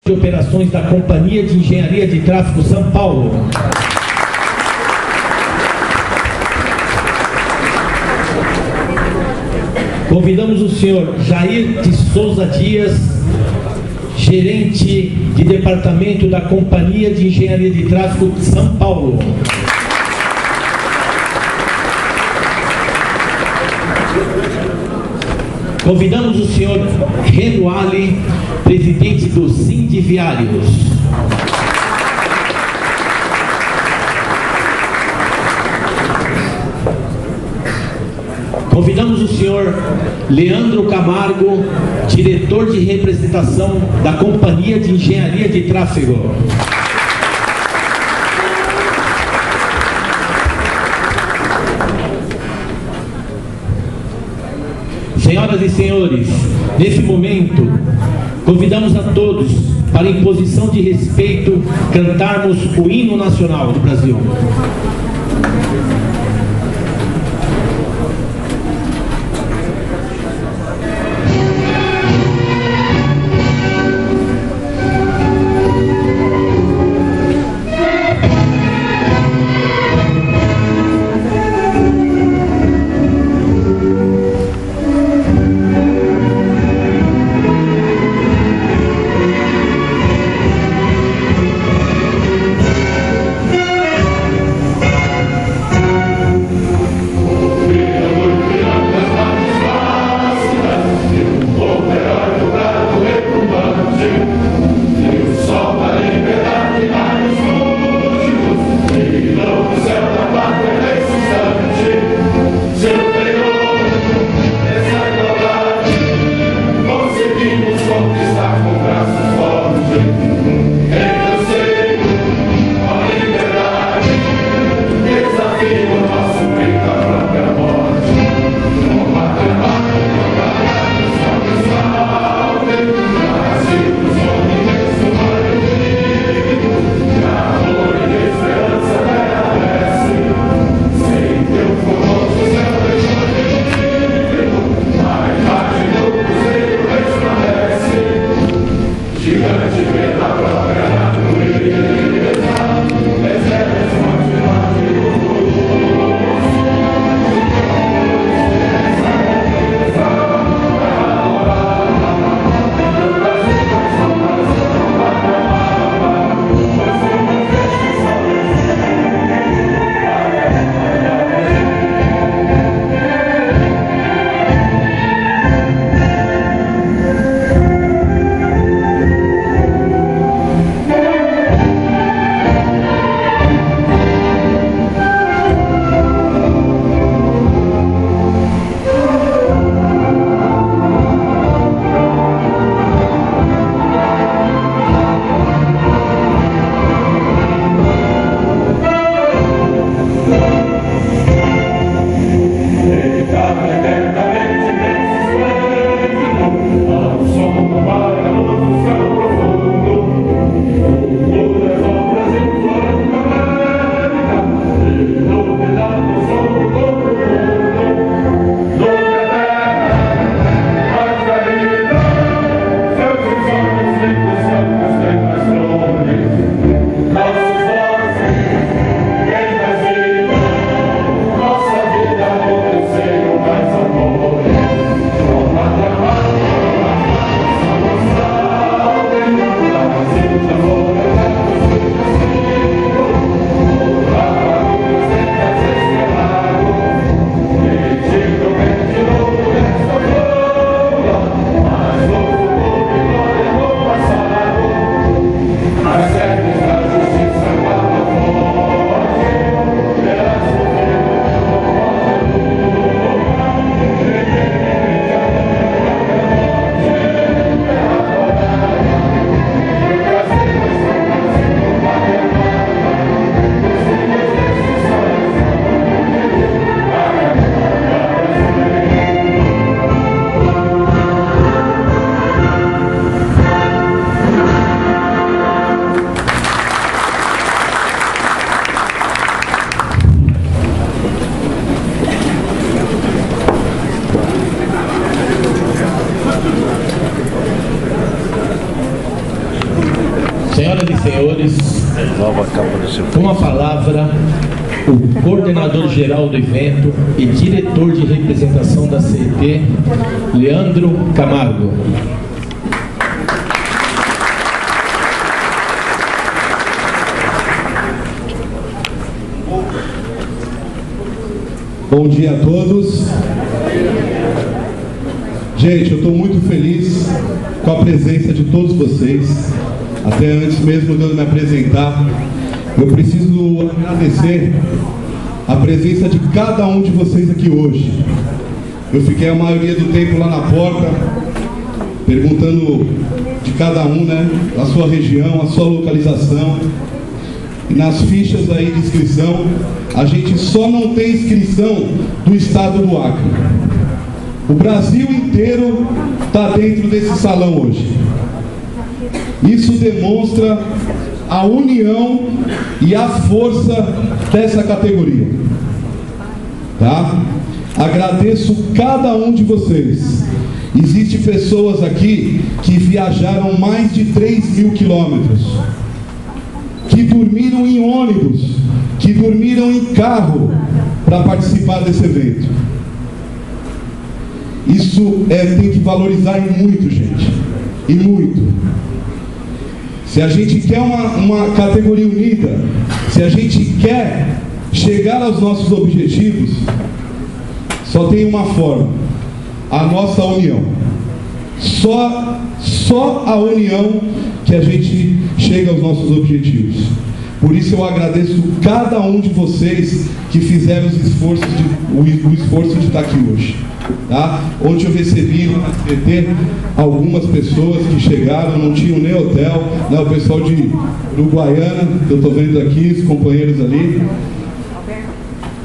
de operações da Companhia de Engenharia de Tráfego São Paulo. Convidamos o senhor Jair de Souza Dias, gerente de departamento da Companhia de Engenharia de Tráfego de São Paulo. Convidamos o senhor Reno Ali, presidente do Sindiviários. Convidamos o senhor Leandro Camargo, diretor de representação da Companhia de Engenharia de Tráfego. Senhoras e senhores, nesse momento, convidamos a todos para, em posição de respeito, cantarmos o hino nacional do Brasil. Senhoras e senhores, com a palavra, o coordenador-geral do evento e diretor de representação da CET, Leandro Camargo. Bom dia a todos. Gente, eu estou muito feliz com a presença de todos vocês. Até antes mesmo de eu me apresentar, eu preciso agradecer a presença de cada um de vocês aqui hoje. Eu fiquei a maioria do tempo lá na porta, perguntando de cada um, né, a sua região, a sua localização. E nas fichas aí de inscrição, a gente só não tem inscrição do estado do Acre. O Brasil inteiro está dentro desse salão hoje. Isso demonstra a união e a força dessa categoria. Tá? Agradeço cada um de vocês. Existem pessoas aqui que viajaram mais de 3.000 quilômetros, que dormiram em ônibus, que dormiram em carro para participar desse evento. Isso tem que valorizar e muito, gente. E muito. Se a gente quer uma categoria unida, se a gente quer chegar aos nossos objetivos, só tem uma forma: a nossa união. Só a união que a gente chega aos nossos objetivos. Por isso eu agradeço cada um de vocês que fizeram o esforço de estar aqui hoje. Tá? Ontem eu recebi lá na CT algumas pessoas que chegaram, não tinham nem hotel, né? O pessoal de Uruguaiana, que eu estou vendo aqui, os companheiros ali,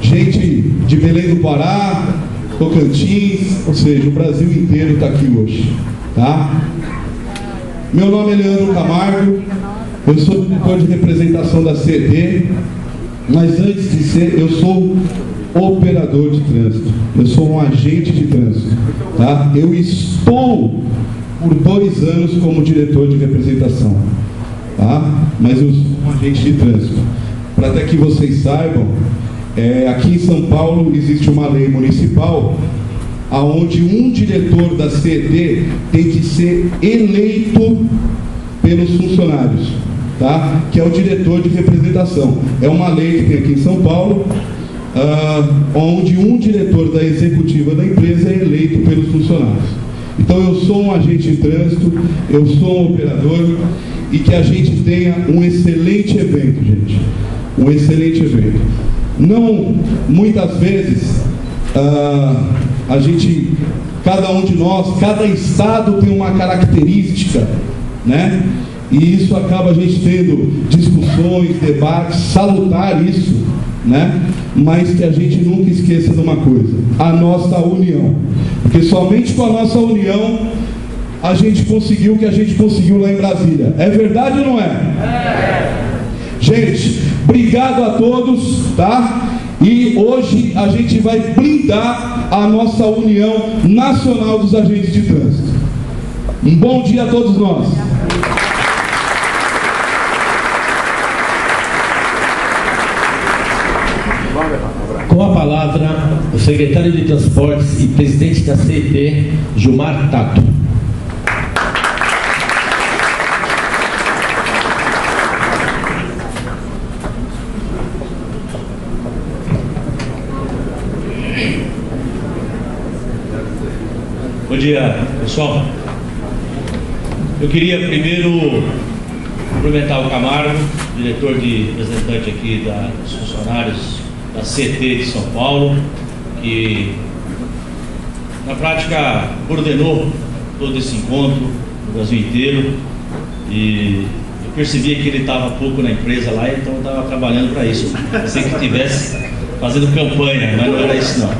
gente de Belém do Pará, Tocantins, ou seja, o Brasil inteiro está aqui hoje. Tá? Meu nome é Leandro Camargo, eu sou diretor de representação da CET, mas antes de ser, eu sou operador de trânsito, eu sou um agente de trânsito, tá? Eu estou por 2 anos como diretor de representação, tá? Mas eu sou um agente de trânsito. Para até que vocês saibam, aqui em São Paulo existe uma lei municipal aonde um diretor da CET tem que ser eleito pelos funcionários, tá? Que é o diretor de representação. É uma lei que tem aqui em São Paulo, onde um diretor da executiva da empresa é eleito pelos funcionários. Então eu sou um agente de trânsito, eu sou um operador, e que a gente tenha um excelente evento, gente. Um excelente evento. Não, muitas vezes, cada um de nós, cada estado tem uma característica, né? E isso acaba a gente tendo discussões, debates, salutar isso, né? Mas que a gente nunca esqueça de uma coisa: a nossa união. Porque somente com a nossa união a gente conseguiu o que a gente conseguiu lá em Brasília. É verdade ou não é? Gente, obrigado a todos, tá? E hoje a gente vai blindar a nossa união nacional dos agentes de trânsito. Um bom dia a todos nós. Com a palavra, o secretário de Transportes e presidente da CET, Gilmar Tato. Bom dia, pessoal. Eu queria primeiro cumprimentar o Camargo, diretor de representante aqui dos funcionários da CET de São Paulo, que na prática coordenou todo esse encontro no Brasil inteiro, e eu percebi que ele estava pouco na empresa lá, então eu estava trabalhando para isso. Pensei que estivesse fazendo campanha, mas não era isso não.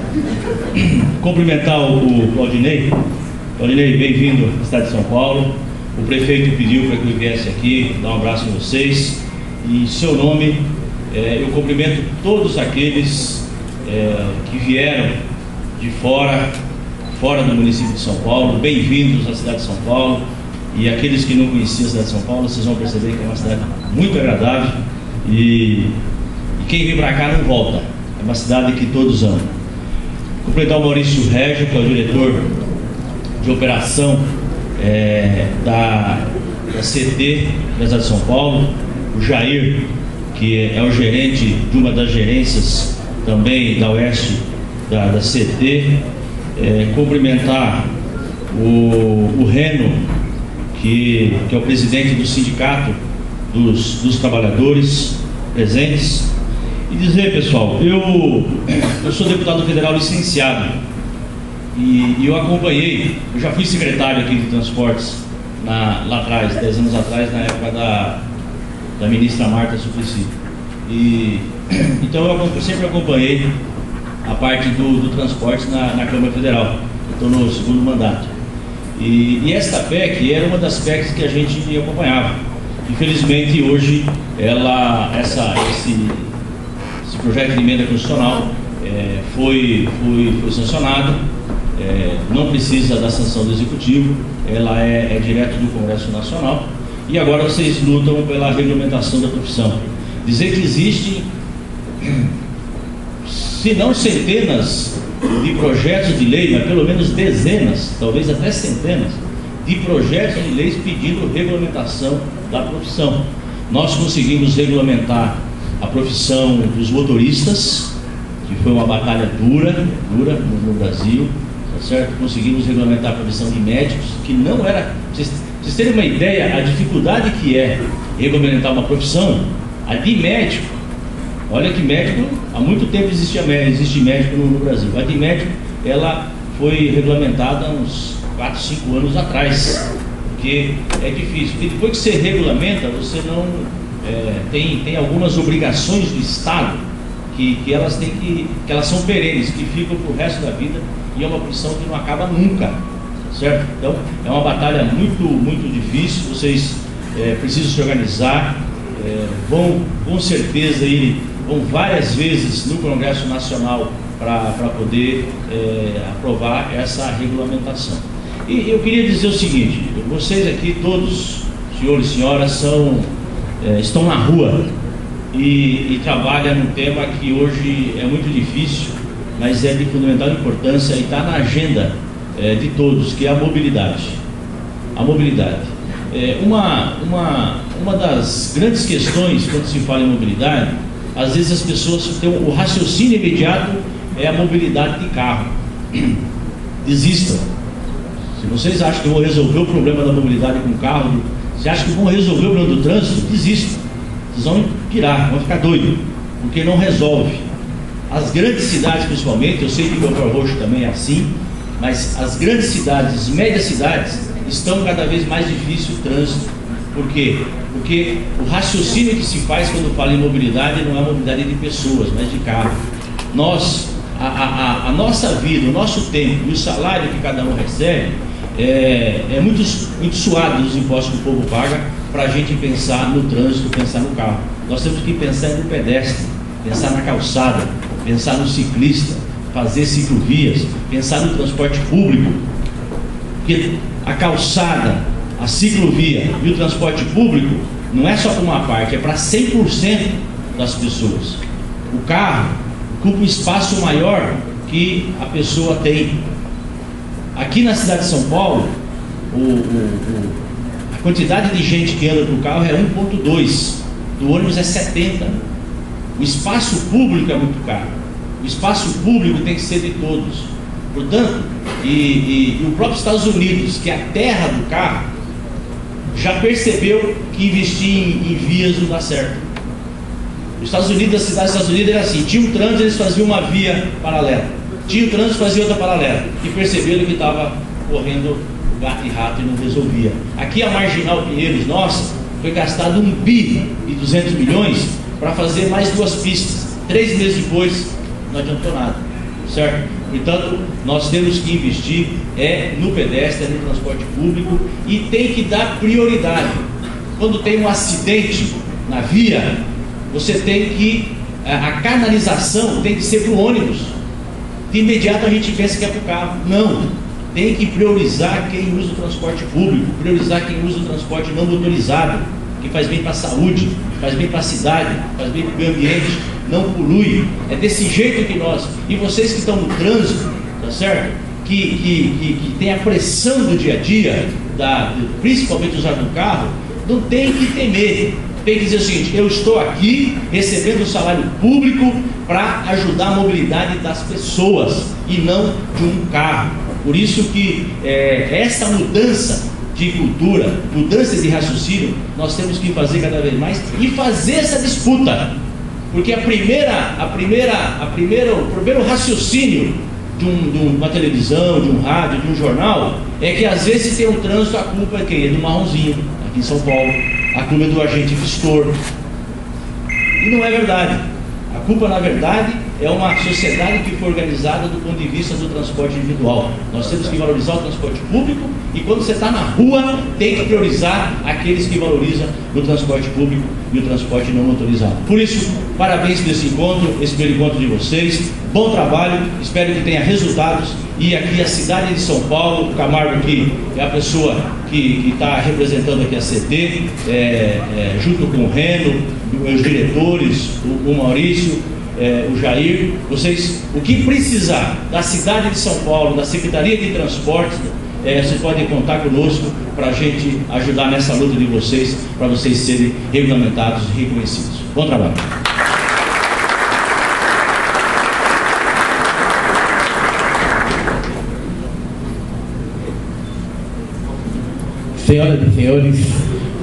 Cumprimentar o Claudinei. Claudinei, bem-vindo à cidade de São Paulo. O prefeito pediu para que eu viesse aqui dar um abraço em vocês, e em seu nome eu cumprimento todos aqueles que vieram de fora do município de São Paulo. Bem-vindos à cidade de São Paulo, e aqueles que não conheciam a cidade de São Paulo, vocês vão perceber que é uma cidade muito agradável, e quem vem para cá não volta. É uma cidade que todos amam. Cumprimentar o Maurício Régio, que é o diretor de operação da CT da cidade de São Paulo, o Jair, que é o gerente de uma das gerências também da Oeste da CT, cumprimentar o Reno, que é o presidente do sindicato dos trabalhadores presentes, e dizer, pessoal, eu sou deputado federal licenciado, e eu acompanhei, eu já fui secretário aqui de transportes lá atrás, 10 anos atrás, na época da ministra Marta Suplicy, então eu sempre acompanhei a parte do transporte na Câmara Federal. Estou no segundo mandato, e esta PEC era uma das PECs que a gente acompanhava. Infelizmente hoje esse projeto de emenda constitucional foi sancionado, não precisa da sanção do Executivo, ela é direto do Congresso Nacional, e agora vocês lutam pela regulamentação da profissão. Dizer que existem, se não centenas de projetos de lei, mas pelo menos dezenas, talvez até centenas, de projetos de leis pedindo regulamentação da profissão. Nós conseguimos regulamentar a profissão dos motoristas, que foi uma batalha dura no Brasil, tá certo? Conseguimos regulamentar a profissão de médicos, que não era... Vocês terem uma ideia, a dificuldade que é regulamentar uma profissão, a de médico. Olha que médico, há muito tempo existe médico no Brasil. A de médico, ela foi regulamentada há uns 4, 5 anos atrás, porque é difícil. Porque depois que você regulamenta, você não tem algumas obrigações do Estado que elas são perenes, que ficam pro resto da vida, e é uma profissão que não acaba nunca, certo? Então é uma batalha muito difícil. Vocês precisam se organizar, vão com certeza vão várias vezes no Congresso Nacional para poder aprovar essa regulamentação. E eu queria dizer o seguinte: vocês aqui todos, senhores e senhoras, estão na rua e trabalham num tema que hoje é muito difícil, mas é de fundamental importância e está na agenda de todos, que é a mobilidade. A mobilidade. Uma das grandes questões quando se fala em mobilidade, às vezes as pessoas têm o raciocínio imediato é a mobilidade de carro. Desistam. Se vocês acham que vão resolver o problema da mobilidade com carro, se acham que vão resolver o problema do trânsito, desistam. Vocês vão pirar, vão ficar doidos, porque não resolve. As grandes cidades, principalmente, eu sei que Belford Roxo também é assim, mas as grandes cidades, as médias cidades, estão cada vez mais difícil o trânsito. Por quê? Porque o raciocínio que se faz quando fala em mobilidade não é mobilidade de pessoas, mas de carro. A nossa vida, o nosso tempo e o salário que cada um recebe é muito suado dos impostos que o povo paga para a gente pensar no trânsito, pensar no carro. Nós temos que pensar no pedestre, pensar na calçada, pensar no ciclista, fazer ciclovias, pensar no transporte público. Porque a calçada, a ciclovia e o transporte público não é só para uma parte, é para 100% das pessoas. O carro ocupa um espaço maior que a pessoa tem. Aqui na cidade de São Paulo, a quantidade de gente que anda com o carro é 1,2, do ônibus é 70. O espaço público é muito caro. O espaço público tem que ser de todos. Portanto, e o próprio Estados Unidos, que é a terra do carro, já percebeu que investir em vias não dá certo. Os Estados Unidos, a cidade dos Estados Unidos era assim: tinha um trânsito, eles faziam uma via paralela, tinha o trânsito, fazia outra paralela, e perceberam que estava correndo gato e rato e não resolvia. Aqui a Marginal Pinheiros, nossa, foi gastado 1 bi e 200 milhões para fazer mais 2 pistas. 3 meses depois não adiantou nada, certo? Portanto, nós temos que investir no pedestre, no transporte público, e tem que dar prioridade. Quando tem um acidente na via, você tem que... a canalização tem que ser para o ônibus. De imediato a gente pensa que é para o carro. Não. tem que priorizar quem usa o transporte público, priorizar quem usa o transporte não motorizado, que faz bem para a saúde, faz bem para a cidade, faz bem para o meio ambiente, não polui. É desse jeito que nós, e vocês que estão no trânsito, tá certo? Que tem a pressão do dia a dia, principalmente usar no carro, não tem que temer. Tem que dizer o seguinte: eu estou aqui recebendo o salário público para ajudar a mobilidade das pessoas e não de um carro. Por isso que essa mudança de cultura, mudança de raciocínio, nós temos que fazer cada vez mais e fazer essa disputa, porque o primeiro raciocínio de uma televisão, de um rádio, de um jornal, é que às vezes tem um trânsito, a culpa é quem? É do marronzinho, aqui em São Paulo, a culpa é do agente vistor, e não é verdade. A culpa, na verdade, é uma sociedade que foi organizada do ponto de vista do transporte individual. Nós temos que valorizar o transporte público, e quando você está na rua, tem que priorizar aqueles que valorizam o transporte público e o transporte não motorizado. Por isso, parabéns por esse encontro, esse primeiro encontro de vocês. Bom trabalho, espero que tenha resultados. E aqui a cidade de São Paulo, o Camargo, que é a pessoa que está representando aqui a CT, junto com o Reno, os diretores, o Maurício, o Jair, vocês, o que precisar da cidade de São Paulo, da Secretaria de Transportes, vocês podem contar conosco para a gente ajudar nessa luta de vocês, para vocês serem regulamentados e reconhecidos. Bom trabalho. Senhoras e senhores,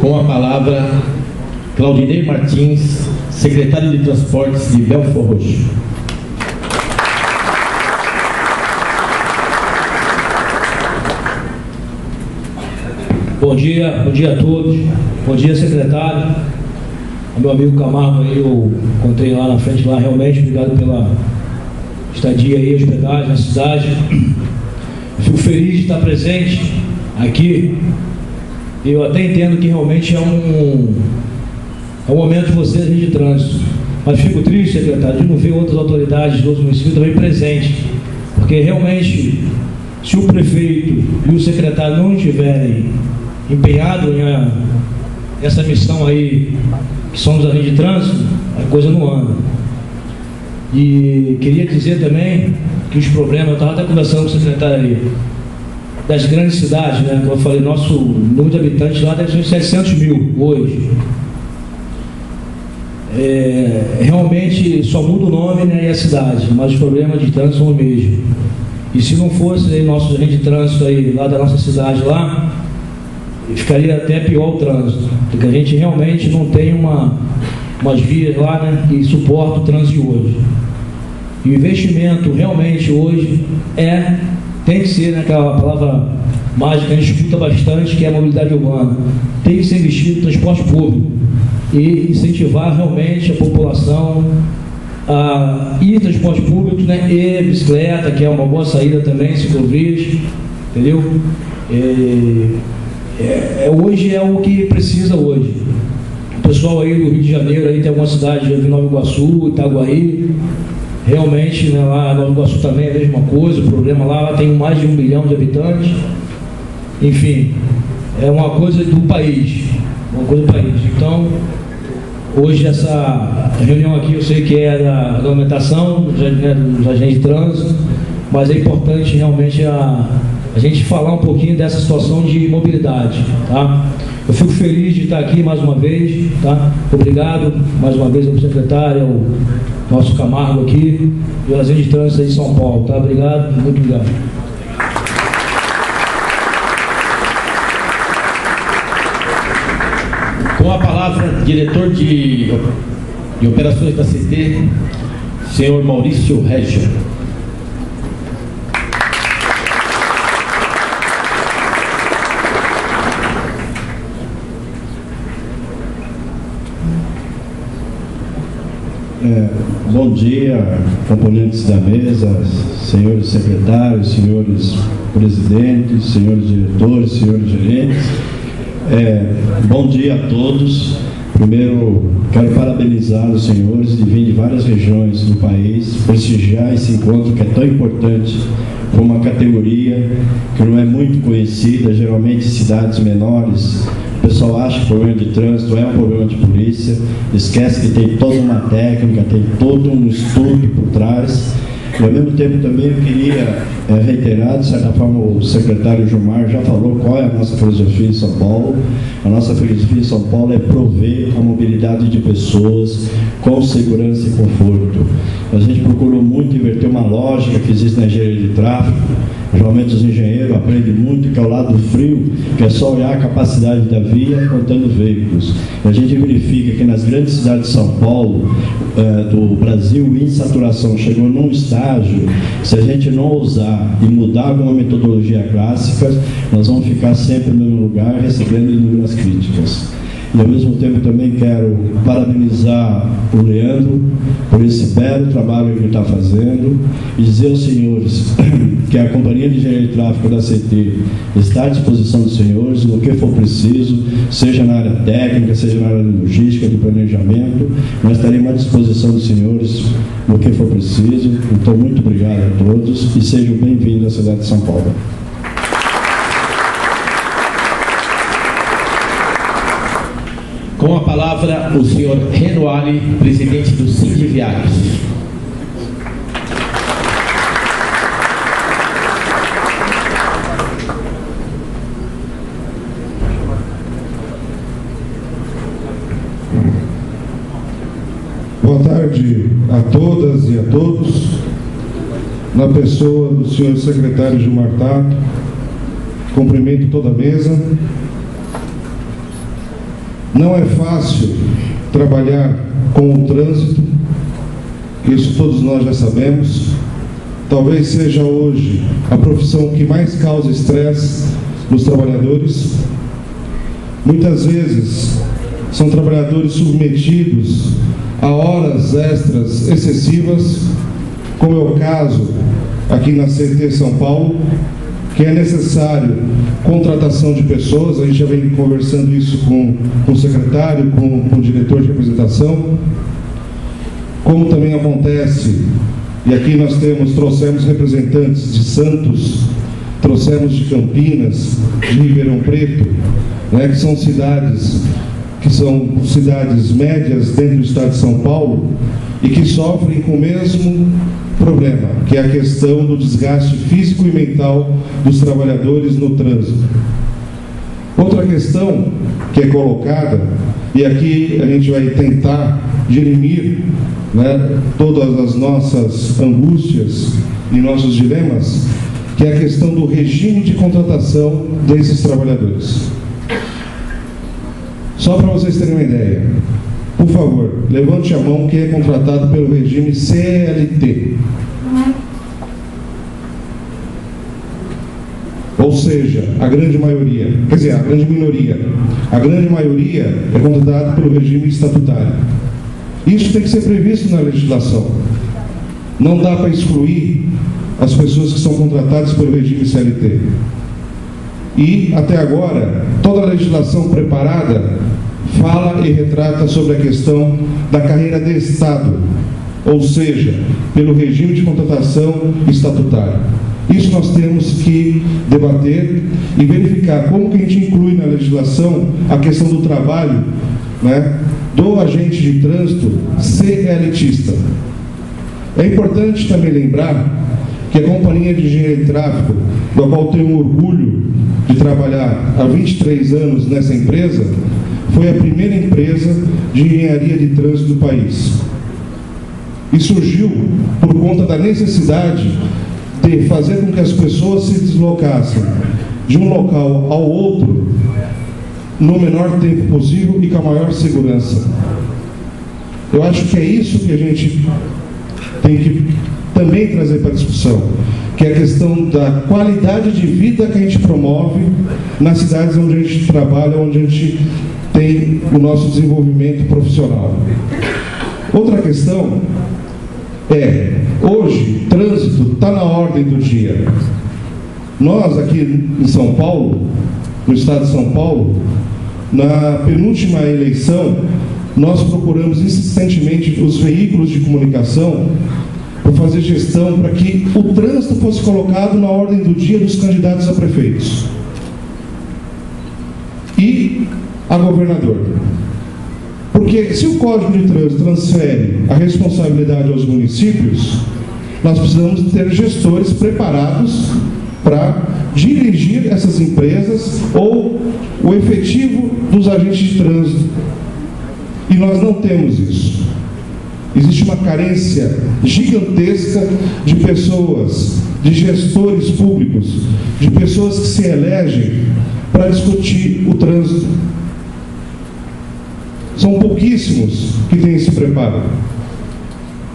com a palavra, Claudinei Martins, secretário de Transportes de Belford Roxo. Bom dia a todos. Bom dia, secretário. O meu amigo Camargo aí, eu encontrei lá na frente, lá, realmente, obrigado pela estadia aí, hospedagem na cidade. Fico feliz de estar presente aqui. Eu até entendo que realmente é um momento de vocês de trânsito, mas fico triste, secretário, de não ver outras autoridades de outros municípios também presentes, porque realmente, se o prefeito e o secretário não estiverem empenhados em essa missão aí, que somos agentes de trânsito, a coisa não anda. E queria dizer também que os problemas, eu estava até conversando com o secretário aí, das grandes cidades, né? Como eu falei, nosso número de habitantes lá deve ser 700 mil hoje. Realmente só muda o nome, né, e a cidade, mas os problemas de trânsito são os mesmos. E se não fosse aí nosso agente de trânsito aí, lá da nossa cidade lá, ficaria até pior o trânsito, porque a gente realmente não tem umas vias lá, né, que suportam o trânsito de hoje. E o investimento realmente hoje tem que ser, né, aquela palavra mágica que a gente escuta bastante, que é a mobilidade urbana. Tem que ser investido no transporte público e incentivar realmente a população a ir transporte público, né, e bicicleta, que é uma boa saída também, ciclovias, entendeu? Hoje é o que precisa hoje. O pessoal aí do Rio de Janeiro, aí tem alguma cidade de Nova Iguaçu, Itaguaí, realmente, né, lá Nova Iguaçu também é a mesma coisa, o problema lá tem mais de 1 milhão de habitantes, enfim, é uma coisa do país, Então, hoje essa reunião aqui, eu sei que é da regulamentação, né, dos agentes de trânsito, mas é importante realmente a gente falar um pouquinho dessa situação de mobilidade, tá? Eu fico feliz de estar aqui mais uma vez, tá? Obrigado mais uma vez ao secretário, ao nosso Camargo aqui, e ao agente de trânsito de São Paulo, tá? Obrigado, muito obrigado. Com a palavra, diretor de operações da CT, senhor Maurício Reggio. Bom dia, componentes da mesa, senhores secretários, senhores presidentes, senhores diretores, senhores gerentes. Bom dia a todos. Primeiro, quero parabenizar os senhores de vir de várias regiões do país, prestigiar esse encontro que é tão importante para uma categoria que não é muito conhecida, geralmente em cidades menores. O pessoal acha que o problema de trânsito é um problema de polícia, esquece que tem toda uma técnica, tem todo um estudo por trás. E ao mesmo tempo também eu queria reiterar, de certa forma o secretário Gilmar já falou qual é a nossa filosofia em São Paulo. A nossa filosofia em São Paulo é prover a mobilidade de pessoas com segurança e conforto. A gente procurou muito inverter uma lógica que existe na engenharia de tráfego. Geralmente os engenheiros aprendem muito que é o lado frio, que é só olhar a capacidade da via contando veículos. E a gente verifica que nas grandes cidades de São Paulo, do Brasil, o índice de saturação chegou num estágio, se a gente não ousar e mudar alguma metodologia clássica, nós vamos ficar sempre no mesmo lugar, recebendo inúmeras críticas. E ao mesmo tempo também quero parabenizar o Leandro por esse belo trabalho que ele está fazendo e dizer aos senhores que a Companhia de Engenharia de Tráfego da CT está à disposição dos senhores no que for preciso, seja na área técnica, seja na área de logística, de planejamento, nós estaremos à disposição dos senhores no que for preciso. Então, muito obrigado a todos e sejam bem-vindos à cidade de São Paulo. Com a palavra, o senhor Renoali, presidente do Sindiviários. Boa tarde a todas e a todos. Na pessoa do senhor secretário Gilmar Tato, cumprimento toda a mesa. Não é fácil trabalhar com o trânsito, isso todos nós já sabemos. Talvez seja hoje a profissão que mais causa estresse nos trabalhadores. Muitas vezes são trabalhadores submetidos a horas extras excessivas, como é o caso aqui na CT São Paulo, que é necessário contratação de pessoas. A gente já vem conversando isso com o secretário, com o diretor de representação, como também acontece, e aqui nós trouxemos representantes de Santos, trouxemos de Campinas, de Ribeirão Preto, né, que são cidades médias dentro do estado de São Paulo e que sofrem com o mesmo problema, que é a questão do desgaste físico e mental dos trabalhadores no trânsito. Outra questão que é colocada, e aqui a gente vai tentar dirimir, né, todas as nossas angústias e nossos dilemas, que é a questão do regime de contratação desses trabalhadores. Só para vocês terem uma ideia, por favor, levante a mão quem é contratado pelo regime CLT. Ou seja, a grande maioria, quer dizer, a grande minoria. A grande maioria é contratada pelo regime estatutário. Isso tem que ser previsto na legislação. Não dá para excluir as pessoas que são contratadas pelo regime CLT. E, até agora, toda a legislação preparada fala e retrata sobre a questão da carreira de Estado, ou seja, pelo regime de contratação estatutário. Isso nós temos que debater e verificar como que a gente inclui na legislação a questão do trabalho, né, do agente de trânsito CLTista. É importante também lembrar que a Companhia de Engenharia de Tráfego, da qual tenho orgulho de trabalhar há 23 anos nessa empresa, foi a primeira empresa de engenharia de trânsito do país. E surgiu por conta da necessidade de fazer com que as pessoas se deslocassem de um local ao outro no menor tempo possível e com a maior segurança. Eu acho que é isso que a gente tem que também trazer para a discussão, que é a questão da qualidade de vida que a gente promove nas cidades onde a gente trabalha, onde a gente tem o nosso desenvolvimento profissional. Outra questão é, hoje, trânsito está na ordem do dia. Nós aqui em São Paulo, no estado de São Paulo, na penúltima eleição, nós procuramos insistentemente os veículos de comunicação para fazer gestão para que o trânsito fosse colocado na ordem do dia dos candidatos a prefeitos e a governador. Porque se o Código de Trânsito transfere a responsabilidade aos municípios, nós precisamos ter gestores preparados para dirigir essas empresas ou o efetivo dos agentes de trânsito. E nós não temos isso. Existe uma carência gigantesca de pessoas, de gestores públicos, de pessoas que se elegem para discutir o trânsito. São pouquíssimos que têm esse preparo.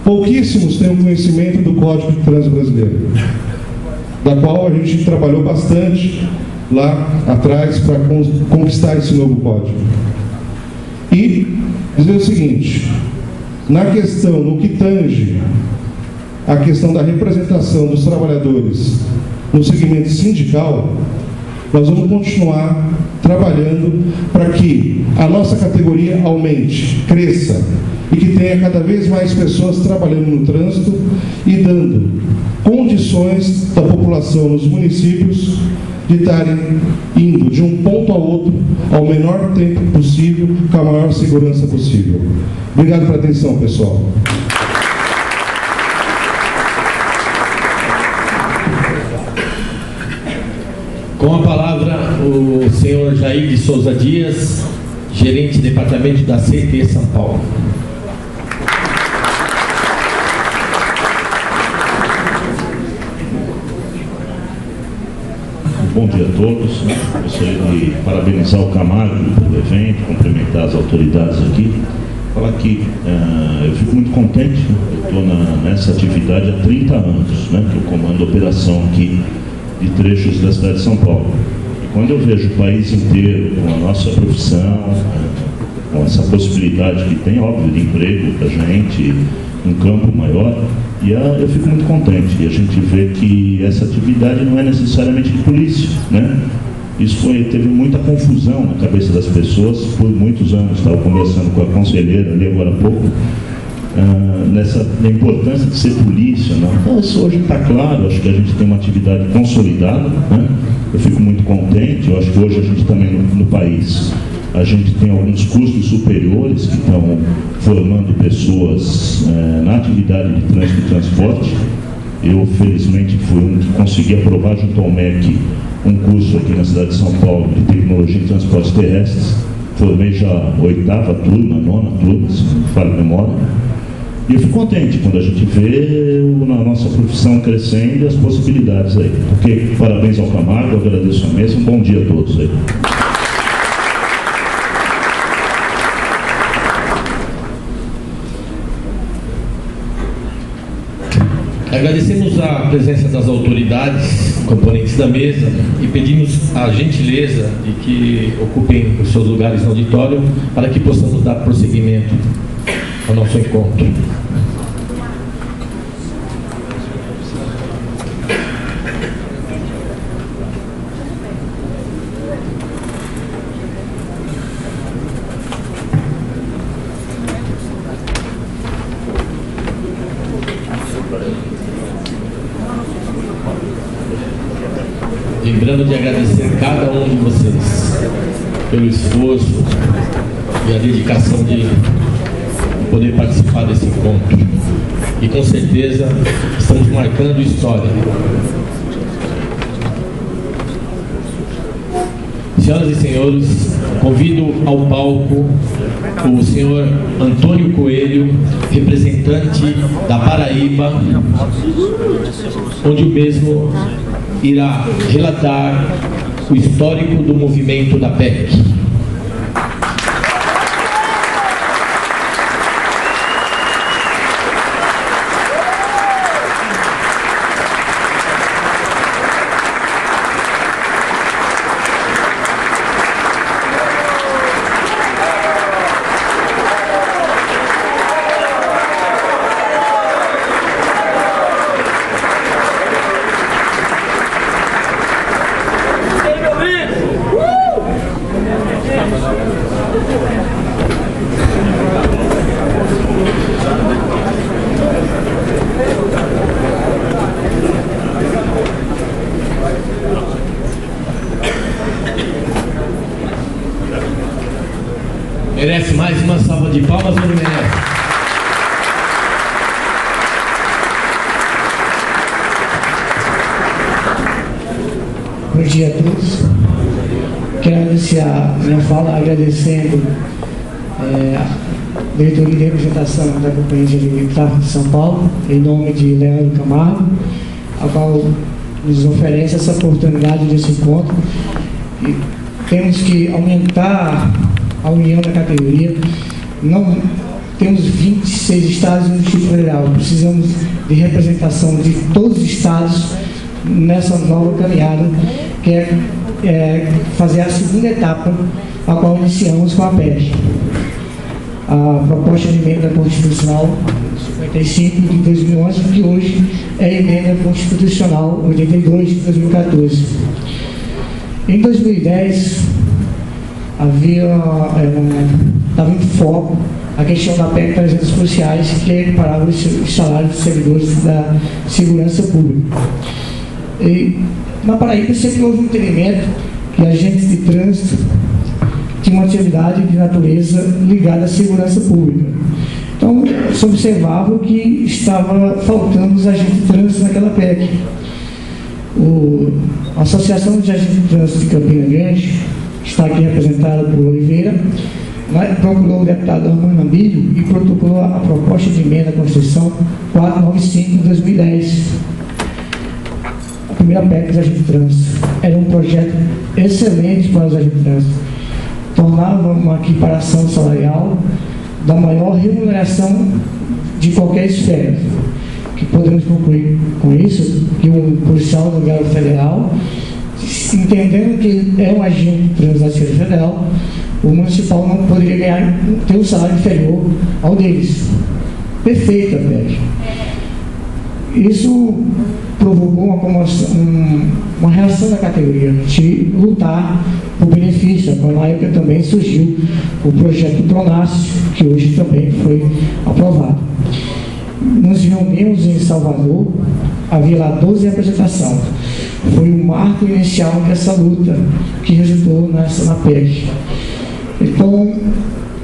Pouquíssimos têm o conhecimento do Código de Trânsito brasileiro, da qual a gente trabalhou bastante lá atrás para conquistar esse novo código. E dizer o seguinte, na questão, no que tange a questão da representação dos trabalhadores no segmento sindical, nós vamos continuar trabalhando para que a nossa categoria aumente, cresça e que tenha cada vez mais pessoas trabalhando no trânsito e dando condições da população nos municípios de estarem indo de um ponto ao outro ao menor tempo possível, com a maior segurança possível. Obrigado pela atenção, pessoal. Com a palavra, o senhor Jair de Souza Dias, gerente de departamento da CT São Paulo. Bom dia a todos. Gostaria de parabenizar o Camargo pelo evento, cumprimentar as autoridades aqui. Falar que eu fico muito contente, eu estou nessa atividade há 30 anos, né, que eu comando a operação aqui de trechos da cidade de São Paulo. E quando eu vejo o país inteiro com a nossa profissão, com essa possibilidade que tem, óbvio, de emprego para a gente, um campo maior, e eu fico muito contente. E a gente vê que essa atividade não é necessariamente de polícia, né? Isso teve muita confusão na cabeça das pessoas por muitos anos. Estava conversando com a conselheira ali agora há pouco, da importância de ser polícia, não? Então, isso hoje está claro. Acho que a gente tem uma atividade consolidada, né? Eu fico muito contente. Eu acho que hoje a gente também no país, a gente tem alguns cursos superiores que estão formando pessoas na atividade de trânsito e transporte. Eu, felizmente, fui um que consegui aprovar junto ao MEC um curso aqui na cidade de São Paulo de tecnologia em transportes terrestres. Formei já a 8ª turma, 9ª turma, se não falha a memória. E eu fico contente quando a gente vê a nossa profissão crescendo e as possibilidades aí. Ok? Parabéns ao Camargo, eu agradeço a mesa, um bom dia a todos aí. Agradecemos a presença das autoridades, componentes da mesa, e pedimos a gentileza de que ocupem os seus lugares no auditório para que possamos dar prosseguimento ao nosso encontro. Lembrando de agradecer cada um de vocês pelo esforço e a dedicação de poder participar desse encontro. E com certeza estamos marcando história. Senhoras e senhores, convido ao palco o senhor Antônio Coelho, representante da Paraíba, onde o mesmo irá relatar o histórico do movimento da PEC. de palmas ele merece. Bom dia a todos. Quero iniciar minha fala agradecendo a diretoria de representação da Companhia de Tráfego de São Paulo, em nome de Leandro Camargo, a qual nos oferece essa oportunidade desse encontro. E temos que aumentar a união da categoria. Não temos 26 estados no Distrito Federal. Precisamos de representação de todos os estados nessa nova caminhada, que é fazer a segunda etapa, a qual iniciamos com a PEC. A proposta de emenda constitucional 55 de 2011, que hoje é a emenda constitucional 82 de 2014. Em 2010, estava em foco a questão da PEC 300 policiais, que equiparava os salários dos servidores da segurança pública. E na Paraíba sempre houve um entendimento que agentes de trânsito tinham uma atividade de natureza ligada à segurança pública. Então, se observava que estava faltando os agentes de trânsito naquela PEC. A Associação de Agentes de Trânsito de Campina Grande, que está aqui representada por Oliveira, procurou o deputado Armando Amílio e protocolou a proposta de emenda à Constituição 495 de 2010. A primeira PEC dos agentes de trânsito. Era um projeto excelente para os agentes de trânsito. Tornava uma equiparação salarial da maior remuneração de qualquer esfera. Que podemos concluir com isso que um policial do governo federal, entendendo que é um agente de trânsito da esfera federal, o municipal não poderia ter um salário inferior ao deles. Perfeita, PEC. Isso provocou uma reação da categoria de lutar por benefício. Na época também surgiu o projeto do Pronas, que hoje também foi aprovado. Nos reunimos em Salvador, havia lá 12 representações. Foi o marco inicial dessa luta que resultou na PEC. Então,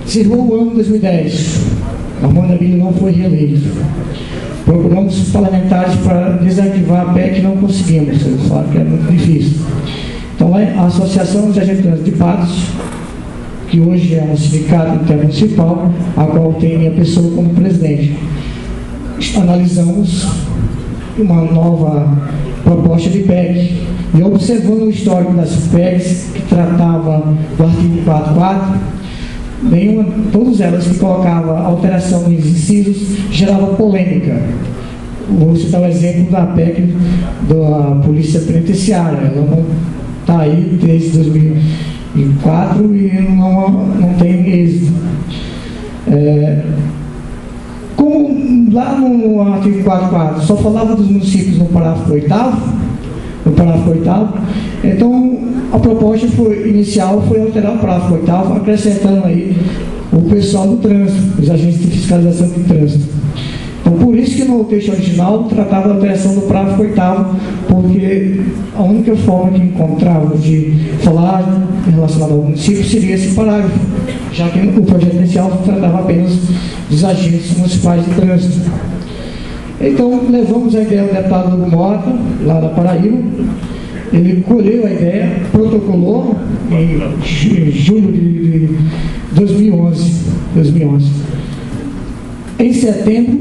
chegou o ano de 2010, Armando Amílio não foi reeleito. Procuramos parlamentares para desativar a PEC e não conseguimos, eles falaram que é muito difícil. Então, a Associação dos Agentes de Patos, que hoje é um sindicato intermunicipal, a qual tem minha pessoa como presidente, analisamos uma nova proposta de PEC e observando o histórico das PECs que tratava do artigo 44, todas elas que colocavam alteração nos incisos gerava polêmica. Vou citar o exemplo da PEC da Polícia Penitenciária. Ela não está aí desde 2004 e não tem êxito. Como lá no artigo 44 só falava dos municípios no parágrafo 8º, então a proposta inicial foi alterar o parágrafo 8º, acrescentando aí o pessoal do trânsito, os agentes de fiscalização de trânsito. Então, por isso que no texto original tratava da alteração do parágrafo 8º, porque a única forma que encontrava de falar relacionado ao município seria esse parágrafo, já que o projeto inicial tratava apenas dos agentes municipais de trânsito. Então, levamos a ideia do deputado Hugo Mota, lá da Paraíba. Ele colheu a ideia, protocolou em julho de 2011. Em setembro,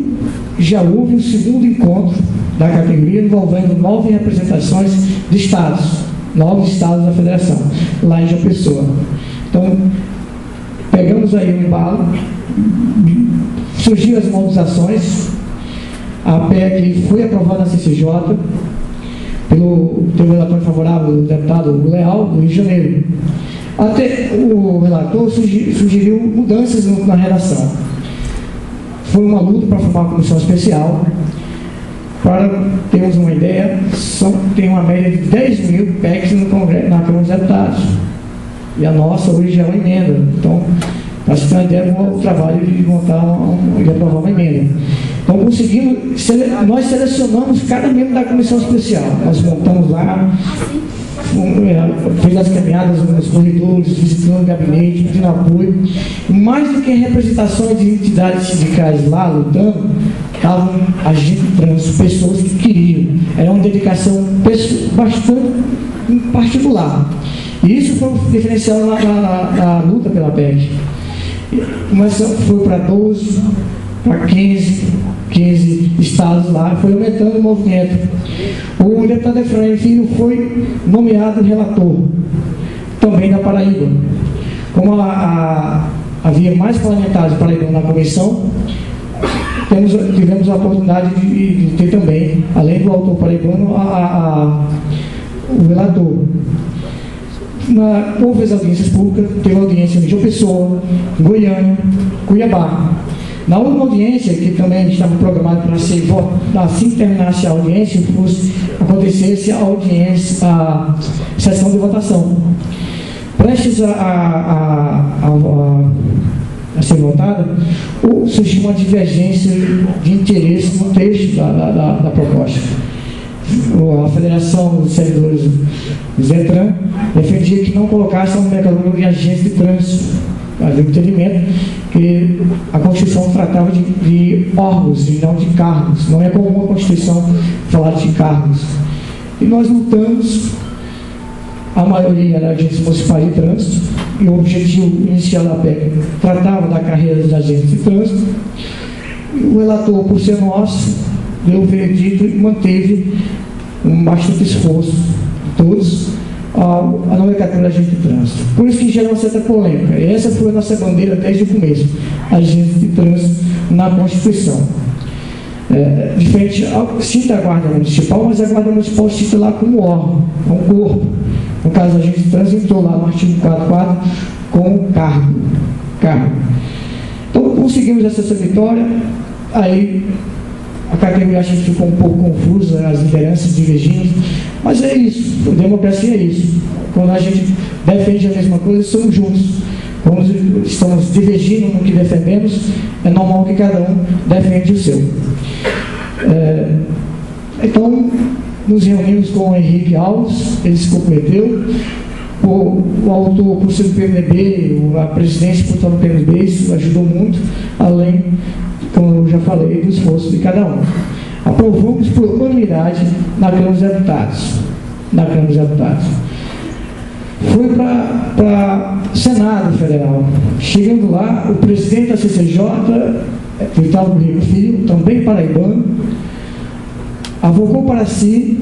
já houve o segundo encontro da categoria envolvendo 9 representações de estados, 9 estados da federação, lá em João Pessoa. Então, pegamos aí o embalo, surgiram as mobilizações, a PEC foi aprovada na CCJ, pelo relator favorável do deputado Hugo Leal, do Rio de Janeiro. Até o relator sugeriu mudanças na redação. Foi uma luta para formar uma comissão especial. Para termos uma ideia, tem uma média de 10 mil PECs na Câmara dos Deputados. E a nossa hoje já é uma emenda. Então, para se ter uma ideia, o trabalho de montar e aprovar uma emenda. Então, nós selecionamos cada membro da comissão especial. Nós montamos lá, fez as caminhadas nos corredores, visitando o gabinete, pedindo apoio. Mais do que representações de entidades sindicais lá lutando, estavam agentes de trânsito, pessoas que queriam. Era uma dedicação bastante particular. E isso foi um diferencial na luta pela PEC. Mas foi para 12, para 15 estados lá, foi aumentando o movimento. O deputado Efraim Filho foi nomeado relator, também da Paraíba. Como havia mais parlamentares paraibanos na comissão, tivemos a oportunidade de ter também, além do autor paraibano, o relator. Houve as audiências públicas, teve audiência em João Pessoa, Goiânia, Cuiabá. Na última audiência, que também estava programada para ser votada, assim que terminasse a audiência, acontecesse a sessão de votação. Prestes a ser votada, surgiu uma divergência de interesse no texto da proposta. A Federação dos Servidores do Zetran defendia que não colocasse a nomenclatura de agente de trânsito. Havia um entendimento que a Constituição tratava de órgãos e não de cargos. Não é comum a Constituição falar de cargos. E nós lutamos, a maioria era agentes municipais de trânsito, e o objetivo inicial da PEC tratava da carreira dos agentes de trânsito. E o relator, por ser nosso, deu o veredito e manteve um bastante esforço de todos a nomenclatura agente de trânsito. Por isso que gerou uma certa polêmica. E essa foi a nossa bandeira desde o começo, agente de trânsito na Constituição. Diferente, cita a Guarda Municipal, mas a Guarda Municipal cita lá como órgão, é um corpo. No caso, a agente de trânsito entrou lá no artigo 44 com cargo. Então, conseguimos essa vitória. Aí a categoria acho que ficou um pouco confusa, as lideranças divergindo, mas é isso, a democracia é isso. Quando a gente defende a mesma coisa, estamos juntos. Quando estamos divergindo no que defendemos, é normal que cada um defende o seu. Então, nos reunimos com o Henrique Alves, ele se comprometeu, o autor, por ser do PMDB, a presidência por estar no PMDB, isso ajudou muito, além, como eu já falei, do esforço de cada um. Aprovamos por unanimidade na Câmara dos Deputados. Foi para o Senado Federal. Chegando lá, o presidente da CCJ, Vital Rico Filho, também paraibano, avocou para si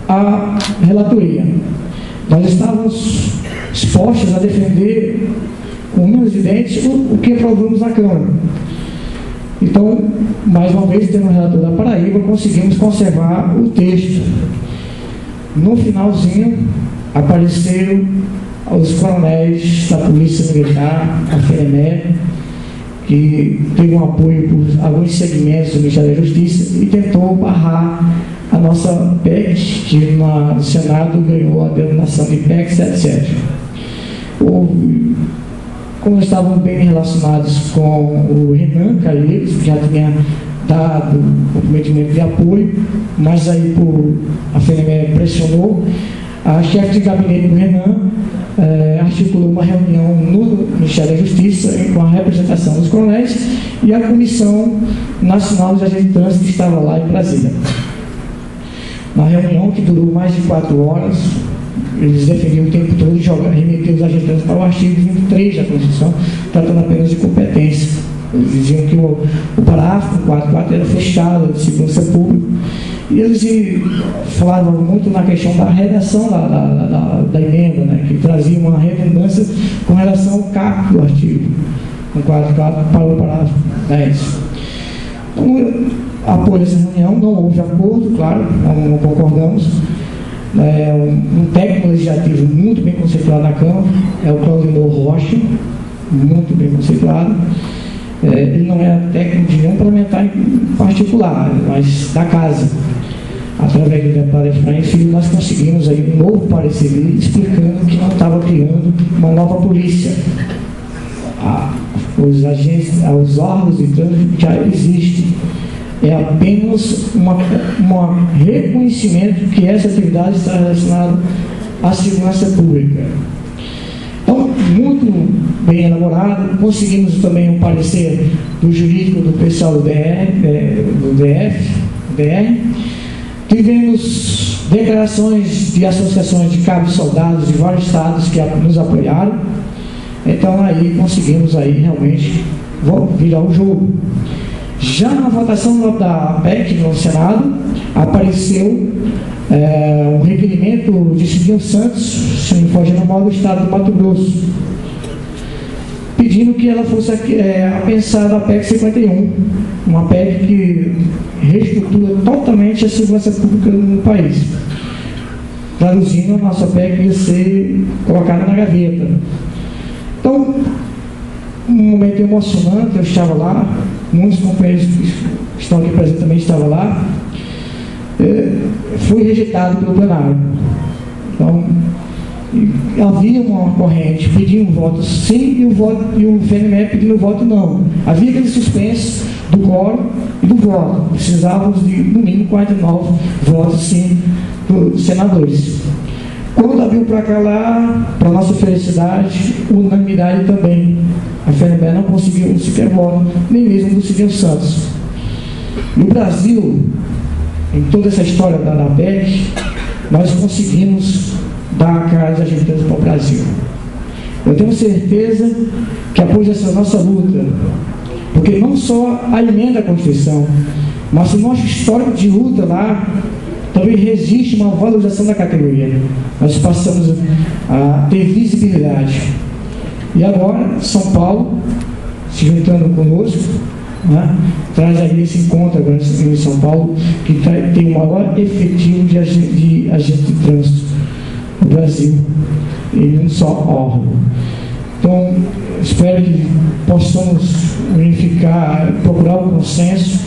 a relatoria. Nós estávamos dispostos a defender com unhas e dentes o que aprovamos na Câmara. Então, mais uma vez, tendo o relator da Paraíba, conseguimos conservar o texto. No finalzinho, apareceram os coronéis da Polícia Militar, a FENEME, que teve um apoio por alguns segmentos do Ministério da Justiça e tentou barrar a nossa PEC, que no Senado ganhou a denominação de PEC 77. Como estavam bem relacionados com o Renan Calheiros, que já tinha dado o comprometimento de apoio, mas aí a FENEME pressionou, a chefe de gabinete do Renan articulou uma reunião no Ministério da Justiça com a representação dos coronéis e a Comissão Nacional dos Agentes de Trânsito, que estava lá em Brasília. Na reunião, que durou mais de 4 horas, eles defendiam o tempo todo de remeter os agentes de trânsito para o artigo 23 da Constituição, tratando apenas de competência. Eles diziam que o parágrafo 44 era fechado de segurança pública. E eles falavam muito na questão da redação da emenda, né, que trazia uma redundância com relação ao caput do artigo 44 para o parágrafo 10. Então, após essa reunião, não houve acordo, claro, não concordamos. Um técnico legislativo muito bem conceituado na Câmara, é o Claudinor Rocha, muito bem conceituado. Ele não é técnico de nenhum parlamentar em particular, mas da casa. Através do deputado Efraim Filho, nós conseguimos aí um novo parecer explicando que não estava criando uma nova polícia. Os órgãos de trânsito já existem. É apenas um reconhecimento que essa atividade está relacionada à segurança pública. Então, muito bem elaborado. Conseguimos também um parecer do jurídico do pessoal do DR. Tivemos declarações de associações de cabos soldados de vários estados que nos apoiaram. Então aí conseguimos aí realmente virar o jogo. Já na votação da PEC no Senado, apareceu um requerimento de Cidinho Santos, se não me foge no mal, do estado do Mato Grosso, pedindo que ela fosse apensada a PEC 51, uma PEC que reestrutura totalmente a segurança pública no país. Traduzindo, a nossa PEC ia ser colocada na gaveta. Então, um momento emocionante, eu estava lá, muitos companheiros que estão aqui presentes também estavam lá. Fui rejeitado pelo plenário. Então, havia uma corrente pedindo voto sim e o FNME pedindo voto não. Havia aquele suspense do quórum e do voto. Precisávamos de, no mínimo, 49 votos sim dos senadores. Quando abriu para cá lá, para nossa felicidade, unanimidade também. A FNME não conseguiu sequer voto, nem mesmo do Cidinho Santos. No Brasil, em toda essa história da PEC, nós conseguimos dar a cara de ajeitando para o Brasil. Eu tenho certeza que após essa nossa luta, porque não só a emenda à Constituição, mas o nosso histórico de luta lá, também resiste uma valorização da categoria. Nós passamos a ter visibilidade. E agora, São Paulo, se juntando conosco, né, traz aí esse encontro agora em São Paulo, que tem o maior efetivo de agente de trânsito no Brasil, em um só órgão. Então, espero que possamos unificar, procurar o consenso.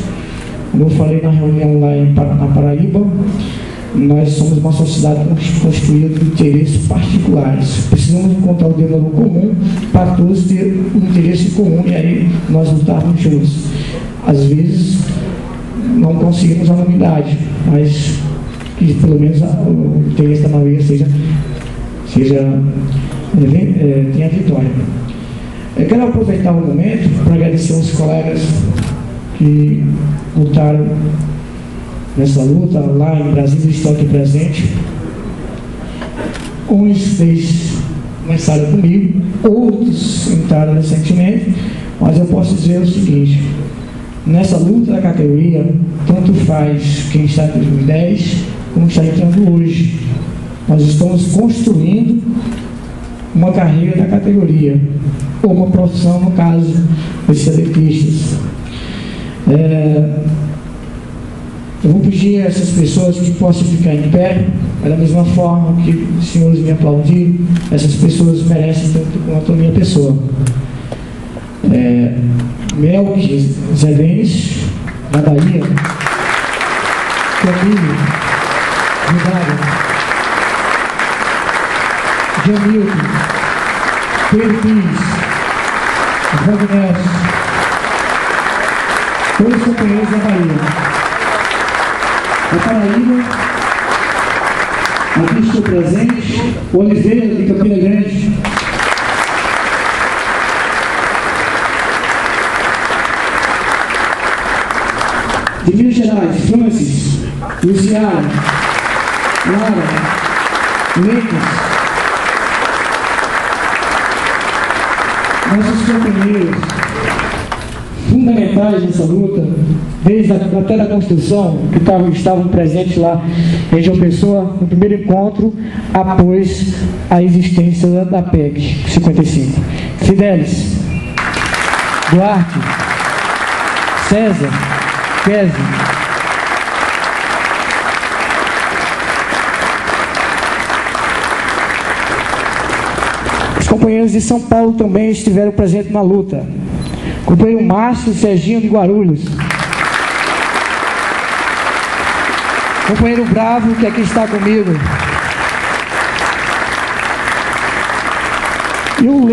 Como eu falei na reunião lá na Paraíba, nós somos uma sociedade construída de interesses particulares. Precisamos encontrar o denominador comum para todos ter um interesse comum e aí nós lutarmos juntos. Às vezes não conseguimos a unidade, mas que pelo menos o interesse da maioria tenha vitória. Eu quero aproveitar o momento para agradecer aos colegas que lutaram nessa luta lá em Brasília, estão aqui presentes. Uns começaram comigo, outros entraram recentemente, mas eu posso dizer o seguinte: nessa luta da categoria, tanto faz quem está em 2010 como está entrando hoje. Nós estamos construindo uma carreira da categoria, ou uma profissão, no caso dos sedentistas. Eu vou pedir a essas pessoas que possam ficar em pé, da mesma forma que os senhores me aplaudiram. Essas pessoas merecem tanto quanto a minha pessoa. Melk Zé Denis, da Bahia. Camilo Vidário, Jamilton, Pedro Pires, Wagner, todos os companheiros da Bahia. Da Paraíba, aqui estou presente, Oliveira de Campina Grande, de Minas Gerais, Francis, Luciana, Lara, Leitos, nossos companheiros fundamentais nessa luta, desde até da Constituição, que estavam presentes lá em João Pessoa, no primeiro encontro, após a existência da PEC 55. Fidelis, Duarte, César, Kézia, os companheiros de São Paulo também estiveram presentes na luta. Companheiro Márcio Serginho de Guarulhos. Companheiro Bravo, que aqui está comigo. E o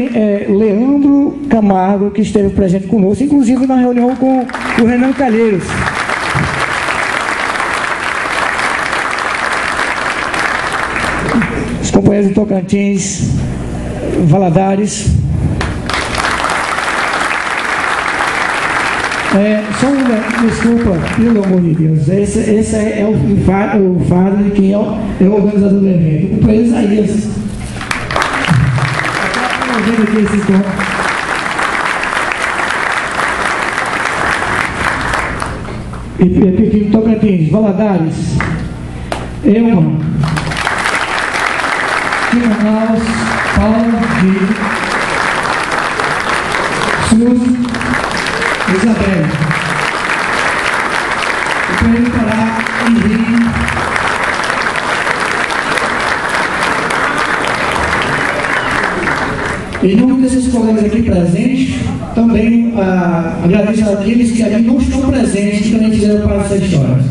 Leandro Camargo, que esteve presente conosco, inclusive na reunião com o Renan Calheiros. os companheiros de Tocantins, Valadares. Só uma desculpa, pelo amor de Deus, esse é o fardo de quem é o organizador do evento, o companheiro Isaías. E Tocantins, Valadares, Elma, Manaus, Paulo, Rio, Suzy, Isabel, o companheiro Pará, Henrique. Em nome desses colegas aqui presentes, também agradeço àqueles que aqui não estão presentes, que também fizeram parte dessa história.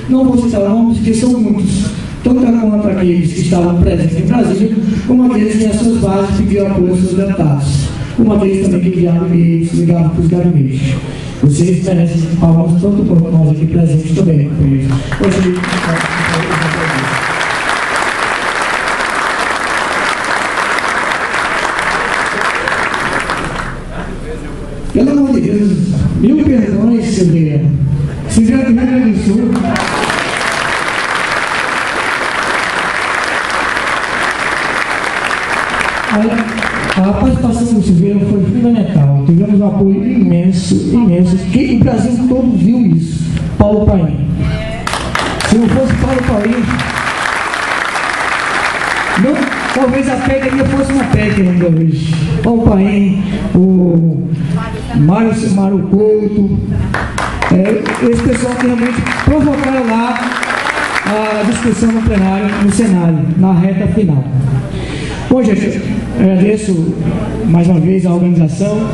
Não vou citar nomes, porque são muitos, tanto quanto aqueles que estavam presentes em Brasília, como aqueles que, nas suas bases, pediram apoio aos seus deputados, como aqueles também que enviaram e se ligavam para os gabinetes. Vocês merecem palmas tanto por nós aqui presentes também. Hoje, pelo amor de Deus, mil perdões, Silveira. Silveira do Rio Grande do Sul. A participação do Silveira foi fundamental. Tivemos um apoio imenso, imenso. Que o Brasil todo viu isso. Paulo Paim. Se não fosse Paulo Paim, talvez a PEC ainda fosse uma PEC ainda hoje. Paulo Paim, o Mário Couto, esse pessoal que realmente provocaram lá a discussão no plenário, no Senado, na reta final. Bom, gente, agradeço mais uma vez a organização,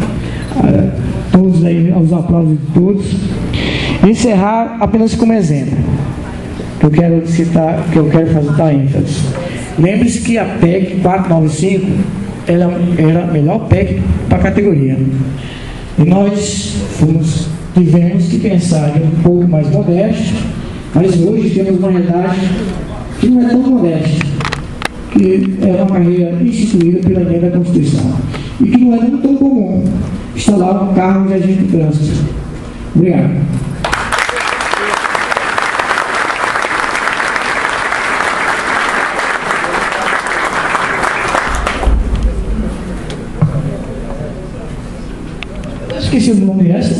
todos aí, aos aplausos de todos. Encerrar apenas como exemplo, que eu quero citar, que eu quero fazer ênfase. Lembre-se que a PEC 495 era a melhor PEC para a categoria. E nós tivemos que pensar em um pouco mais modesto, mas hoje temos uma realidade que não é tão modesta, que é uma carreira instituída pela lei da Constituição e que não é tão comum instalar um carro de agente de trânsito. Obrigado. Esqueci o nome dessa.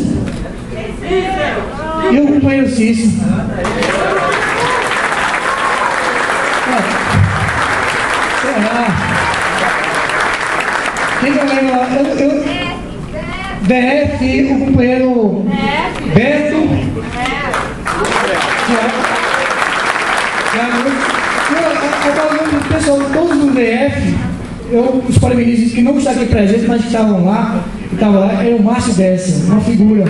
Eu companheiro Cícero. Quem não lembra lá? DF, o companheiro Beto. Agora o pessoal, todos no DF, os parabéns que não estão aqui presentes, mas que estavam lá, era o Márcio Bessa, uma figura.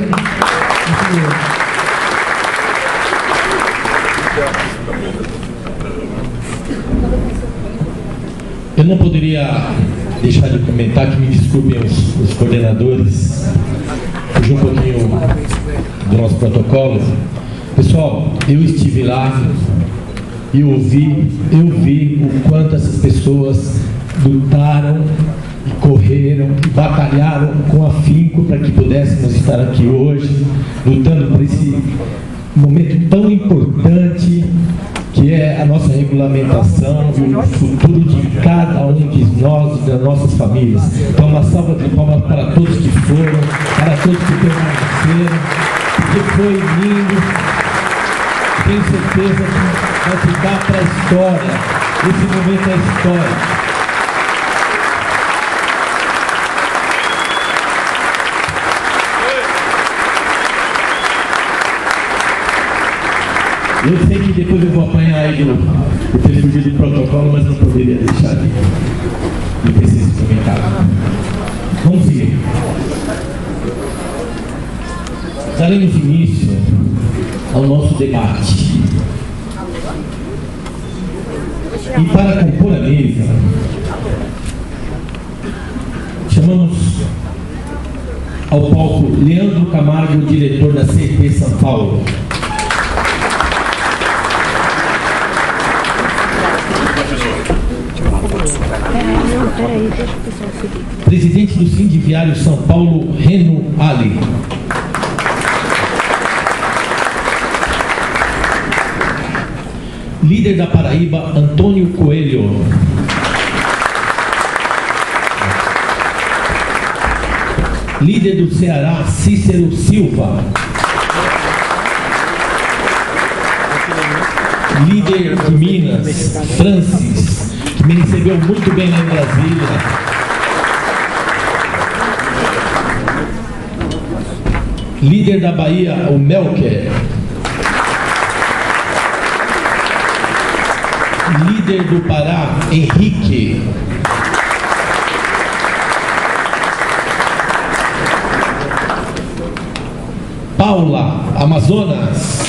Eu não poderia deixar de comentar, que me desculpem os coordenadores, fugir um pouquinho do nosso protocolo. Pessoal, eu estive lá e eu vi o quanto essas pessoas lutaram e correram e batalharam com afinco para que pudéssemos estar aqui hoje, lutando por esse momento tão importante que é a nossa regulamentação e o futuro de cada um de nós e das nossas famílias. Então, uma salva de palmas para todos que foram, para todos que permaneceram, porque foi lindo. Tenho certeza que vai ficar para a história. Esse momento é história. Eu sei que depois eu vou apanhar aí por ter fugido do protocolo, mas não poderia deixar de ter esse comentário. Vamos seguir. Daremos início ao nosso debate. E para compor a mesa, chamamos ao palco Leandro Camargo, diretor da CT São Paulo. Peraí, deixa o pessoal seguir. Presidente do Sindiviário São Paulo, Reno Ali. Líder da Paraíba, Antônio Coelho. Líder do Ceará, Cícero Silva. Líder de Minas, Francis, que me recebeu muito bem lá em Brasília. Líder da Bahia, o Melker. Líder do Pará, Henrique. Paula, Amazonas.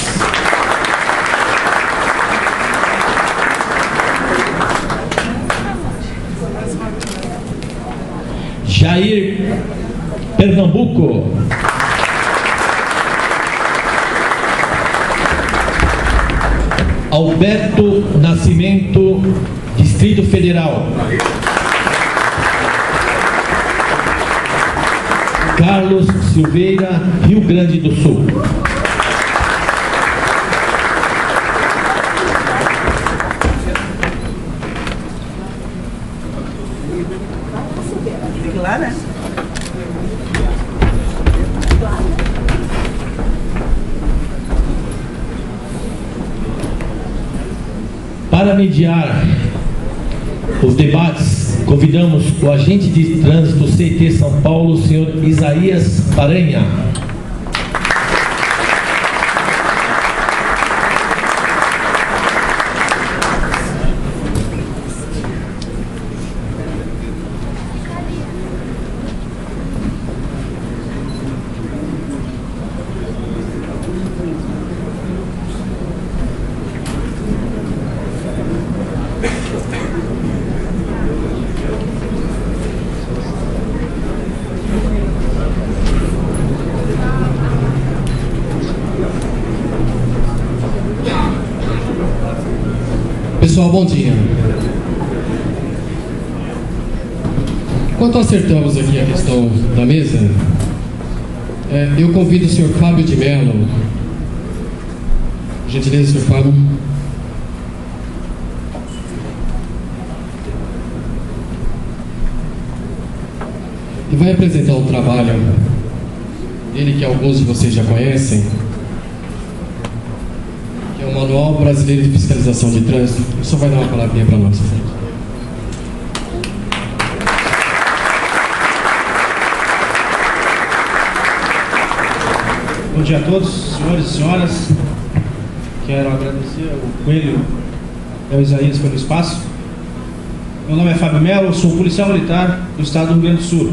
Jair, Pernambuco. Alberto Nascimento, Distrito Federal. Carlos Silveira, Rio Grande do Sul. Fica lá, né? Para mediar os debates, convidamos o agente de trânsito CT São Paulo, o senhor Isaías Paranha. Pessoal, bom dia. Enquanto acertamos aqui a questão da mesa, eu convido o senhor Fábio de Mello. Gentileza, senhor Fábio. E vai apresentar um trabalho dele que alguns de vocês já conhecem, que é o Manual Brasileiro de Fiscalização de Trânsito. Ele só vai dar uma palavrinha para nós. Bom dia a todos, senhores e senhoras. Quero agradecer ao Coelho e ao Isaías pelo espaço. Meu nome é Fábio Mello, sou policial militar do estado do Rio Grande do Sul.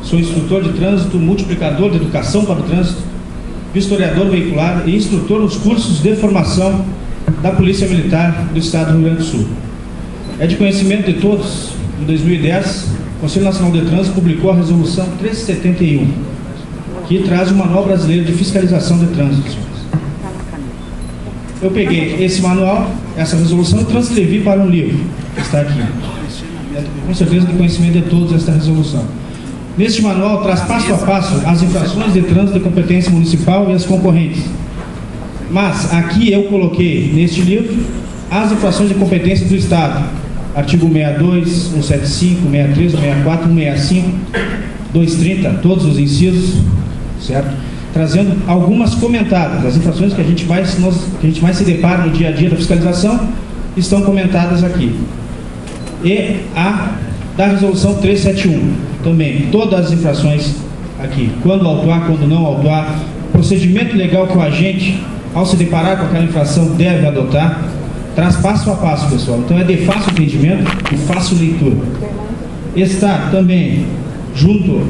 Sou instrutor de trânsito, multiplicador de educação para o trânsito, vistoriador veicular e instrutor nos cursos de formação da Polícia Militar do estado do Rio Grande do Sul. É de conhecimento de todos, em 2010, o Conselho Nacional de Trânsito publicou a Resolução 371, que traz o Manual Brasileiro de Fiscalização de Trânsito. Eu peguei esse manual, essa resolução, e transcrevi para um livro, que está aqui. Com certeza de conhecimento de todos esta resolução. Neste manual traz passo a passo as infrações de trânsito de competência municipal e as concorrentes. Mas aqui eu coloquei neste livro as infrações de competência do Estado. Artigo 62, 175, 63, 164, 165, 230, todos os incisos, certo? Trazendo algumas comentadas. As infrações que a gente mais se depara no dia a dia da fiscalização estão comentadas aqui. E a da resolução 371 também, todas as infrações aqui, quando autuar, quando não autuar, procedimento legal que o agente, ao se deparar com aquela infração, deve adotar, traz passo a passo, pessoal. Então é de fácil entendimento e fácil leitura. Está também junto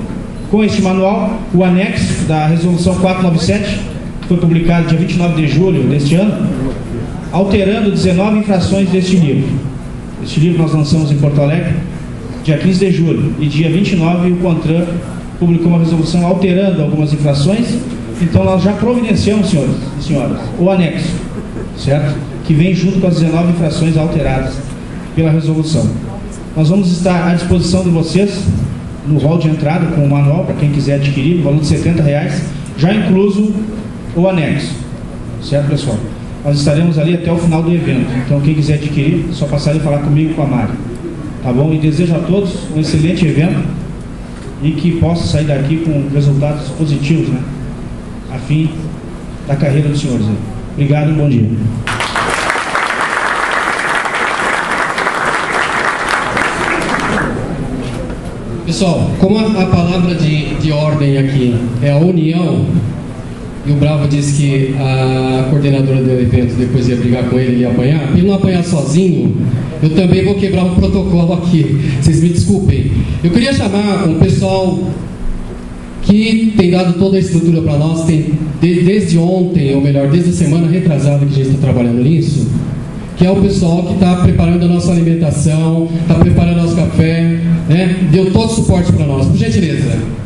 com este manual o anexo da resolução 497, que foi publicado dia 29 de julho deste ano, alterando 19 infrações deste livro. Este livro nós lançamos em Porto Alegre dia 15 de julho, e dia 29 o CONTRAN publicou uma resolução alterando algumas infrações. Então nós já providenciamos, senhores e senhoras, o anexo, certo? Que vem junto com as 19 infrações alteradas pela resolução. Nós vamos estar à disposição de vocês no hall de entrada com o manual, para quem quiser adquirir, no valor de R$70, já incluso o anexo. Certo, pessoal? Nós estaremos ali até o final do evento. Então, quem quiser adquirir, é só passar e falar comigo e com a Mari. Tá bom? E desejo a todos um excelente evento e que possa sair daqui com resultados positivos, né? A fim da carreira dos senhores. Obrigado e bom dia. Pessoal, como a palavra de ordem aqui é a união, e o Bravo disse que a coordenadora do evento depois ia brigar com ele e ia apanhar, para ele não apanhar sozinho, eu também vou quebrar um protocolo aqui, vocês me desculpem. Eu queria chamar um pessoal que tem dado toda a estrutura para nós, tem desde ontem, ou melhor, desde a semana retrasada que a gente está trabalhando nisso, que é o pessoal que está preparando a nossa alimentação, está preparando nosso café, né? Deu todo o suporte para nós, por gentileza.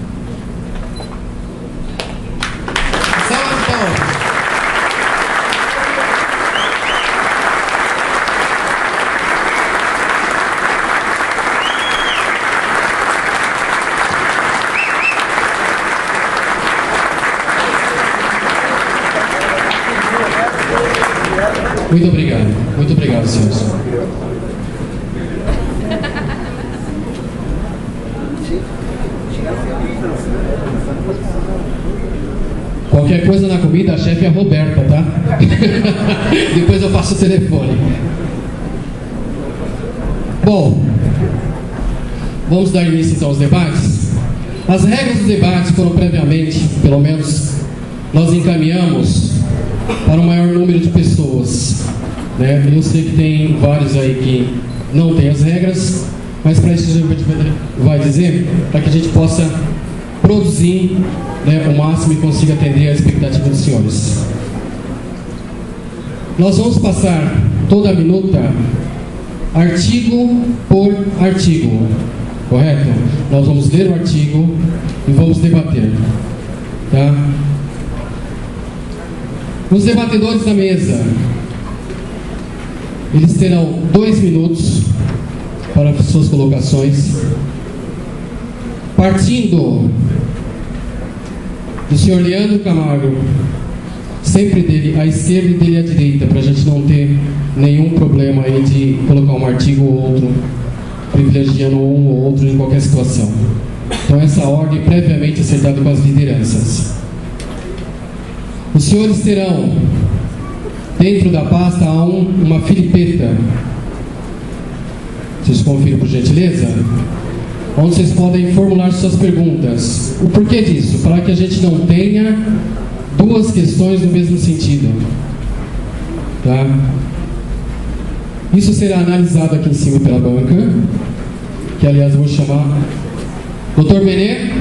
Muito obrigado, senhores. Qualquer coisa na comida, a chefe é a Roberta, tá? Depois eu passo o telefone. Bom, vamos dar início então aos debates. As regras dos debates foram previamente, pelo menos, nós encaminhamos para o maior número de pessoas, né? Eu sei que tem vários aí que não tem as regras, mas para isso a gente vai dizer, para que a gente possa produzir, né, o máximo e consiga atender a expectativa dos senhores. Nós vamos passar toda a minuta, artigo por artigo, correto? Nós vamos ler o artigo e vamos debater, tá? Os debatedores da mesa, eles terão 2 minutos para suas colocações. Partindo do senhor Leandro Camargo, sempre dele à esquerda e dele à direita, para a gente não ter nenhum problema aí de colocar um artigo ou outro, privilegiando um ou outro em qualquer situação. Então essa ordem previamente acertada com as lideranças. Os senhores terão dentro da pasta uma filipeta, vocês confiram por gentileza, onde vocês podem formular suas perguntas. O porquê disso? Para que a gente não tenha 2 questões no mesmo sentido, tá? Isso será analisado aqui em cima pela banca, que aliás eu vou chamar Dr. Benê.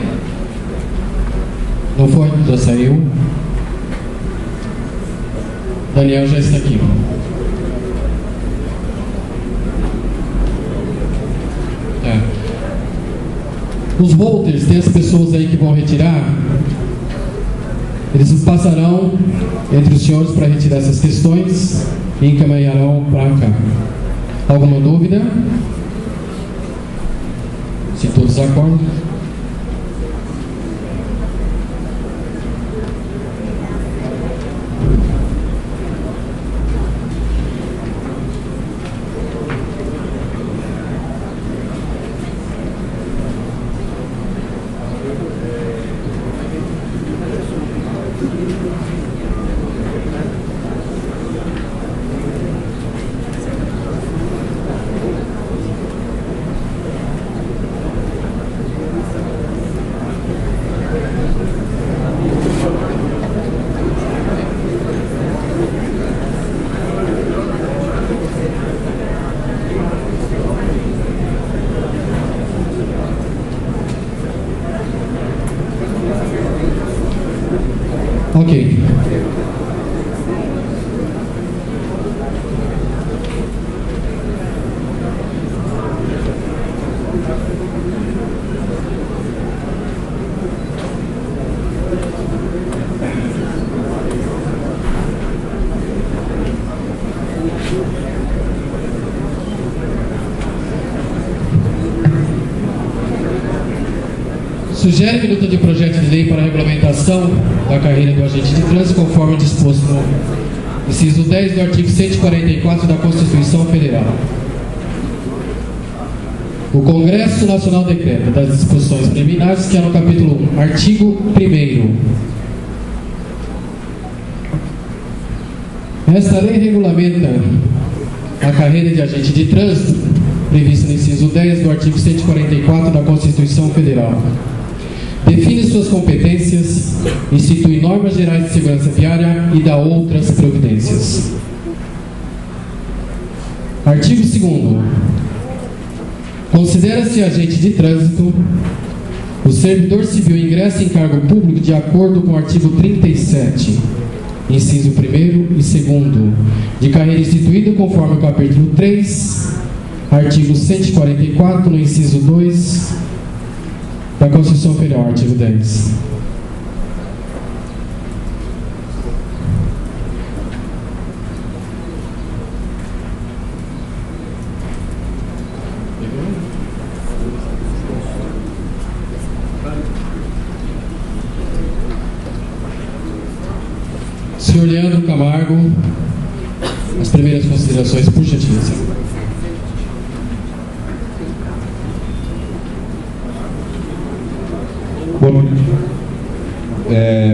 Não foi? Já saiu. Daniel já está aqui. Tá. Os voters, tem as pessoas aí que vão retirar, eles passarão entre os senhores para retirar essas questões e encaminharão para cá. Alguma dúvida? Se todos acordam. Ok. Sugere minuta de projeto de lei para a regulamentação da carreira do agente de trânsito, conforme disposto no inciso 10 do artigo 144 da Constituição Federal. O Congresso Nacional decreta das disposições preliminares, que é no capítulo 1, artigo 1º. Esta lei regulamenta a carreira de agente de trânsito, prevista no inciso 10 do artigo 144 da Constituição Federal. Define suas competências, institui normas gerais de segurança viária e dá outras providências. Artigo 2º. Considera-se agente de trânsito o servidor civil ingressa em cargo público de acordo com o artigo 37, inciso 1º e 2º, de carreira instituído conforme o capítulo 3, artigo 144, no inciso 2 da Constituição Federal, artigo 10. Senhor Leandro Camargo, as primeiras considerações, por gentileza.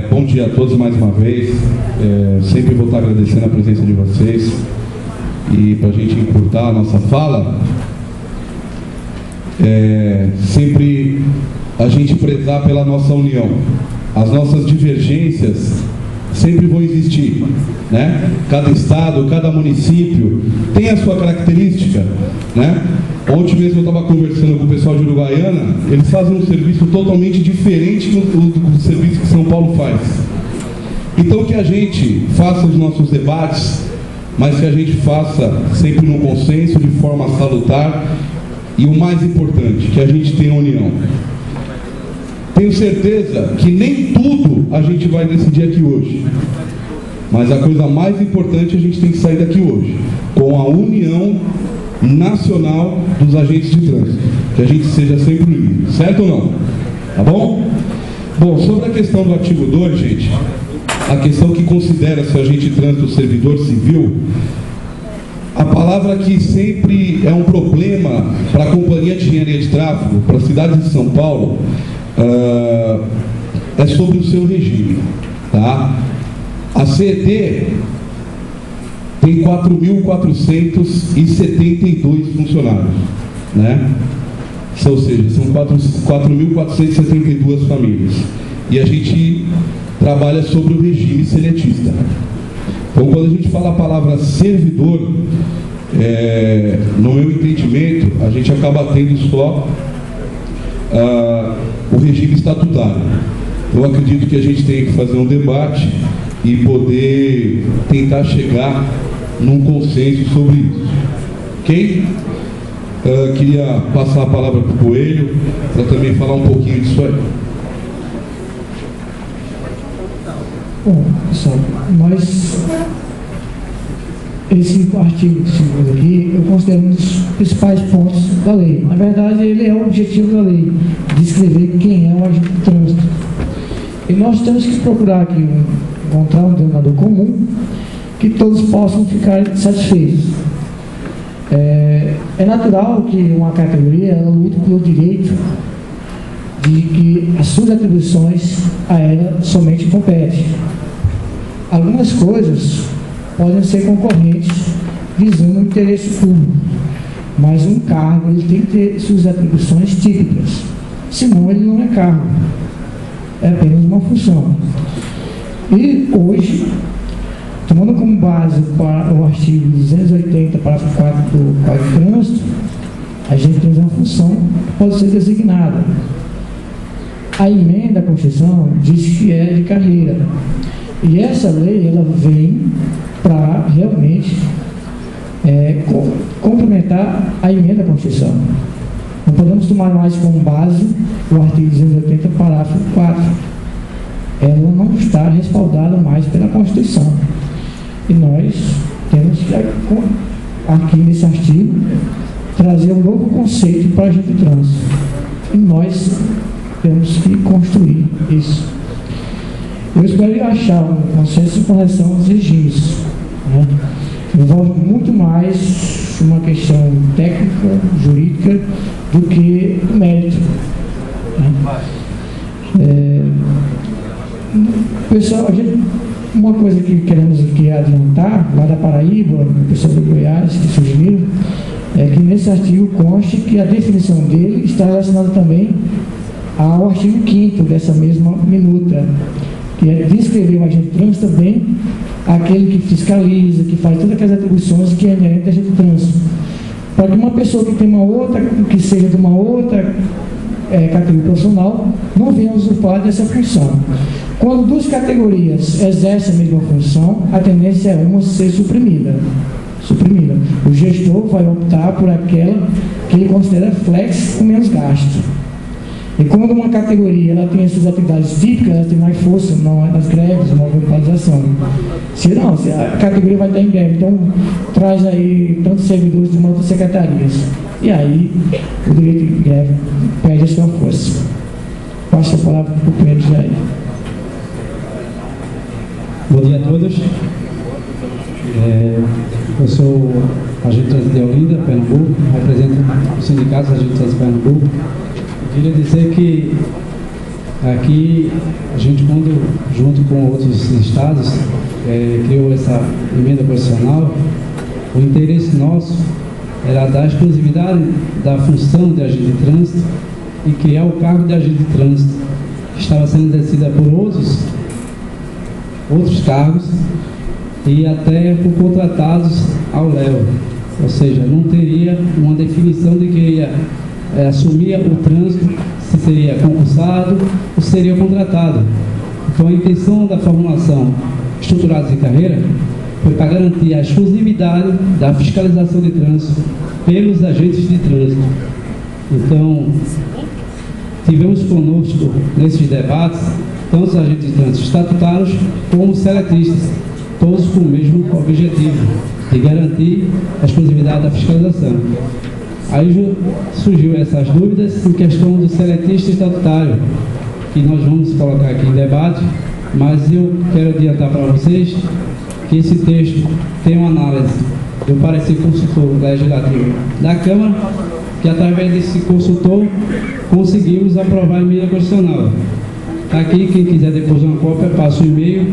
Bom dia a todos mais uma vez. Sempre vou estar agradecendo a presença de vocês. E para a gente encurtar a nossa fala, sempre a gente prezar pela nossa união. As nossas divergências sempre vão existir, né? Cada estado, cada município tem a sua característica, né? Ontem mesmo eu estava conversando com o pessoal de Uruguaiana, eles fazem um serviço totalmente diferente do serviço que São Paulo faz. Então que a gente faça os nossos debates, mas que a gente faça sempre num consenso, de forma salutar, e o mais importante, que a gente tenha união. Tenho certeza que nem tudo a gente vai decidir aqui hoje, mas a coisa mais importante a gente tem que sair daqui hoje, com a união nacional dos agentes de trânsito, que a gente seja sempre unido, certo ou não? Tá bom? Bom, sobre a questão do artigo 2, gente, a questão que considera-se agente de trânsito servidor civil, a palavra que sempre é um problema para a companhia de engenharia de tráfego, para a cidade de São Paulo, é sobre o seu regime, tá? A CET tem 4.472 funcionários, né? Ou seja, são 4.472 famílias. E a gente trabalha sobre o regime seletista. Então, quando a gente fala a palavra servidor, no meu entendimento, a gente acaba tendo só o regime estatutário. Eu acredito que a gente tem que fazer um debate e poder tentar chegar num consenso sobre isso. Ok? Queria passar a palavra para o Coelho, para também falar um pouquinho disso aí. Bom, pessoal, esse artigo 2º aqui, eu considero um dos principais pontos da lei. Na verdade, ele é o objetivo da lei, descrever quem é o agente de trânsito. E nós temos que procurar aqui encontrar um denominador comum que todos possam ficar satisfeitos. É natural que uma categoria ela lute pelo direito de que as suas atribuições a ela somente competem. Algumas coisas podem ser concorrentes visando o interesse público, mas um cargo ele tem que ter suas atribuições típicas, senão ele não é cargo, é apenas uma função. E hoje, tomando como base para o artigo 280, parágrafo 4 do Código de Trânsito, a gente tem uma função que pode ser designada. A emenda à Constituição diz que é de carreira. E essa lei, ela vem para realmente complementar a emenda à Constituição. Não podemos tomar mais como base o artigo 280, parágrafo 4. Ela não está respaldada mais pela Constituição. E nós temos que, aqui nesse artigo, trazer um novo conceito para a agente de trânsito. E nós temos que construir isso. Eu espero achar um consenso com relação aos regimes, né? Envolve muito mais uma questão técnica, jurídica, do que mérito, né? Pessoal, uma coisa que queremos aqui adiantar, lá da Paraíba, o pessoal do Goiás que sugeriram, é que nesse artigo conste que a definição dele está relacionada também ao artigo 5º dessa mesma minuta, que é descrever o agente de trânsito também aquele que fiscaliza, que faz todas aquelas atribuições que é inerente ao agente de trânsito. Para que uma pessoa que tem uma outra, que seja de uma outra categoria profissional, não venha usurpar dessa função. Quando duas categorias exercem a mesma função, a tendência é uma ser suprimida. O gestor vai optar por aquela que ele considera flex com menos gasto. E quando uma categoria ela tem essas atividades típicas, ela tem mais força nas greves, na globalização. Se a categoria vai estar em greve, então traz aí tantos servidores de uma outra secretarias. E aí o direito de greve perde a sua força. Passo a palavra para o companheiro Jair. Bom dia a todos. Eu sou agente de trânsito de Olinda, Pernambuco, represento o sindicato de agentes de trânsito de Pernambuco. Queria dizer que aqui a gente, quando junto com outros estados criou essa emenda constitucional, o interesse nosso era dar exclusividade da função de agente de trânsito e criar o cargo de agente de trânsito, que estava sendo exercida por outros cargos e até por contratados ao léu, ou seja, não teria uma definição de que ia assumir o trânsito, se seria concursado ou seria contratado. Então a intenção da formulação estruturados em carreira foi para garantir a exclusividade da fiscalização de trânsito pelos agentes de trânsito. Então, tivemos conosco nesses debates tanto os agentes de trânsito estatutários como seletistas, todos com o mesmo objetivo, de garantir a exclusividade da fiscalização. Aí surgiu essas dúvidas em questão do seletista estatutário, que nós vamos colocar aqui em debate, mas eu quero adiantar para vocês que esse texto tem uma análise do parecer consultor legislativo da Câmara, que através desse consultor conseguimos aprovar a emenda constitucional. Está aqui, quem quiser depois uma cópia, passa o e-mail.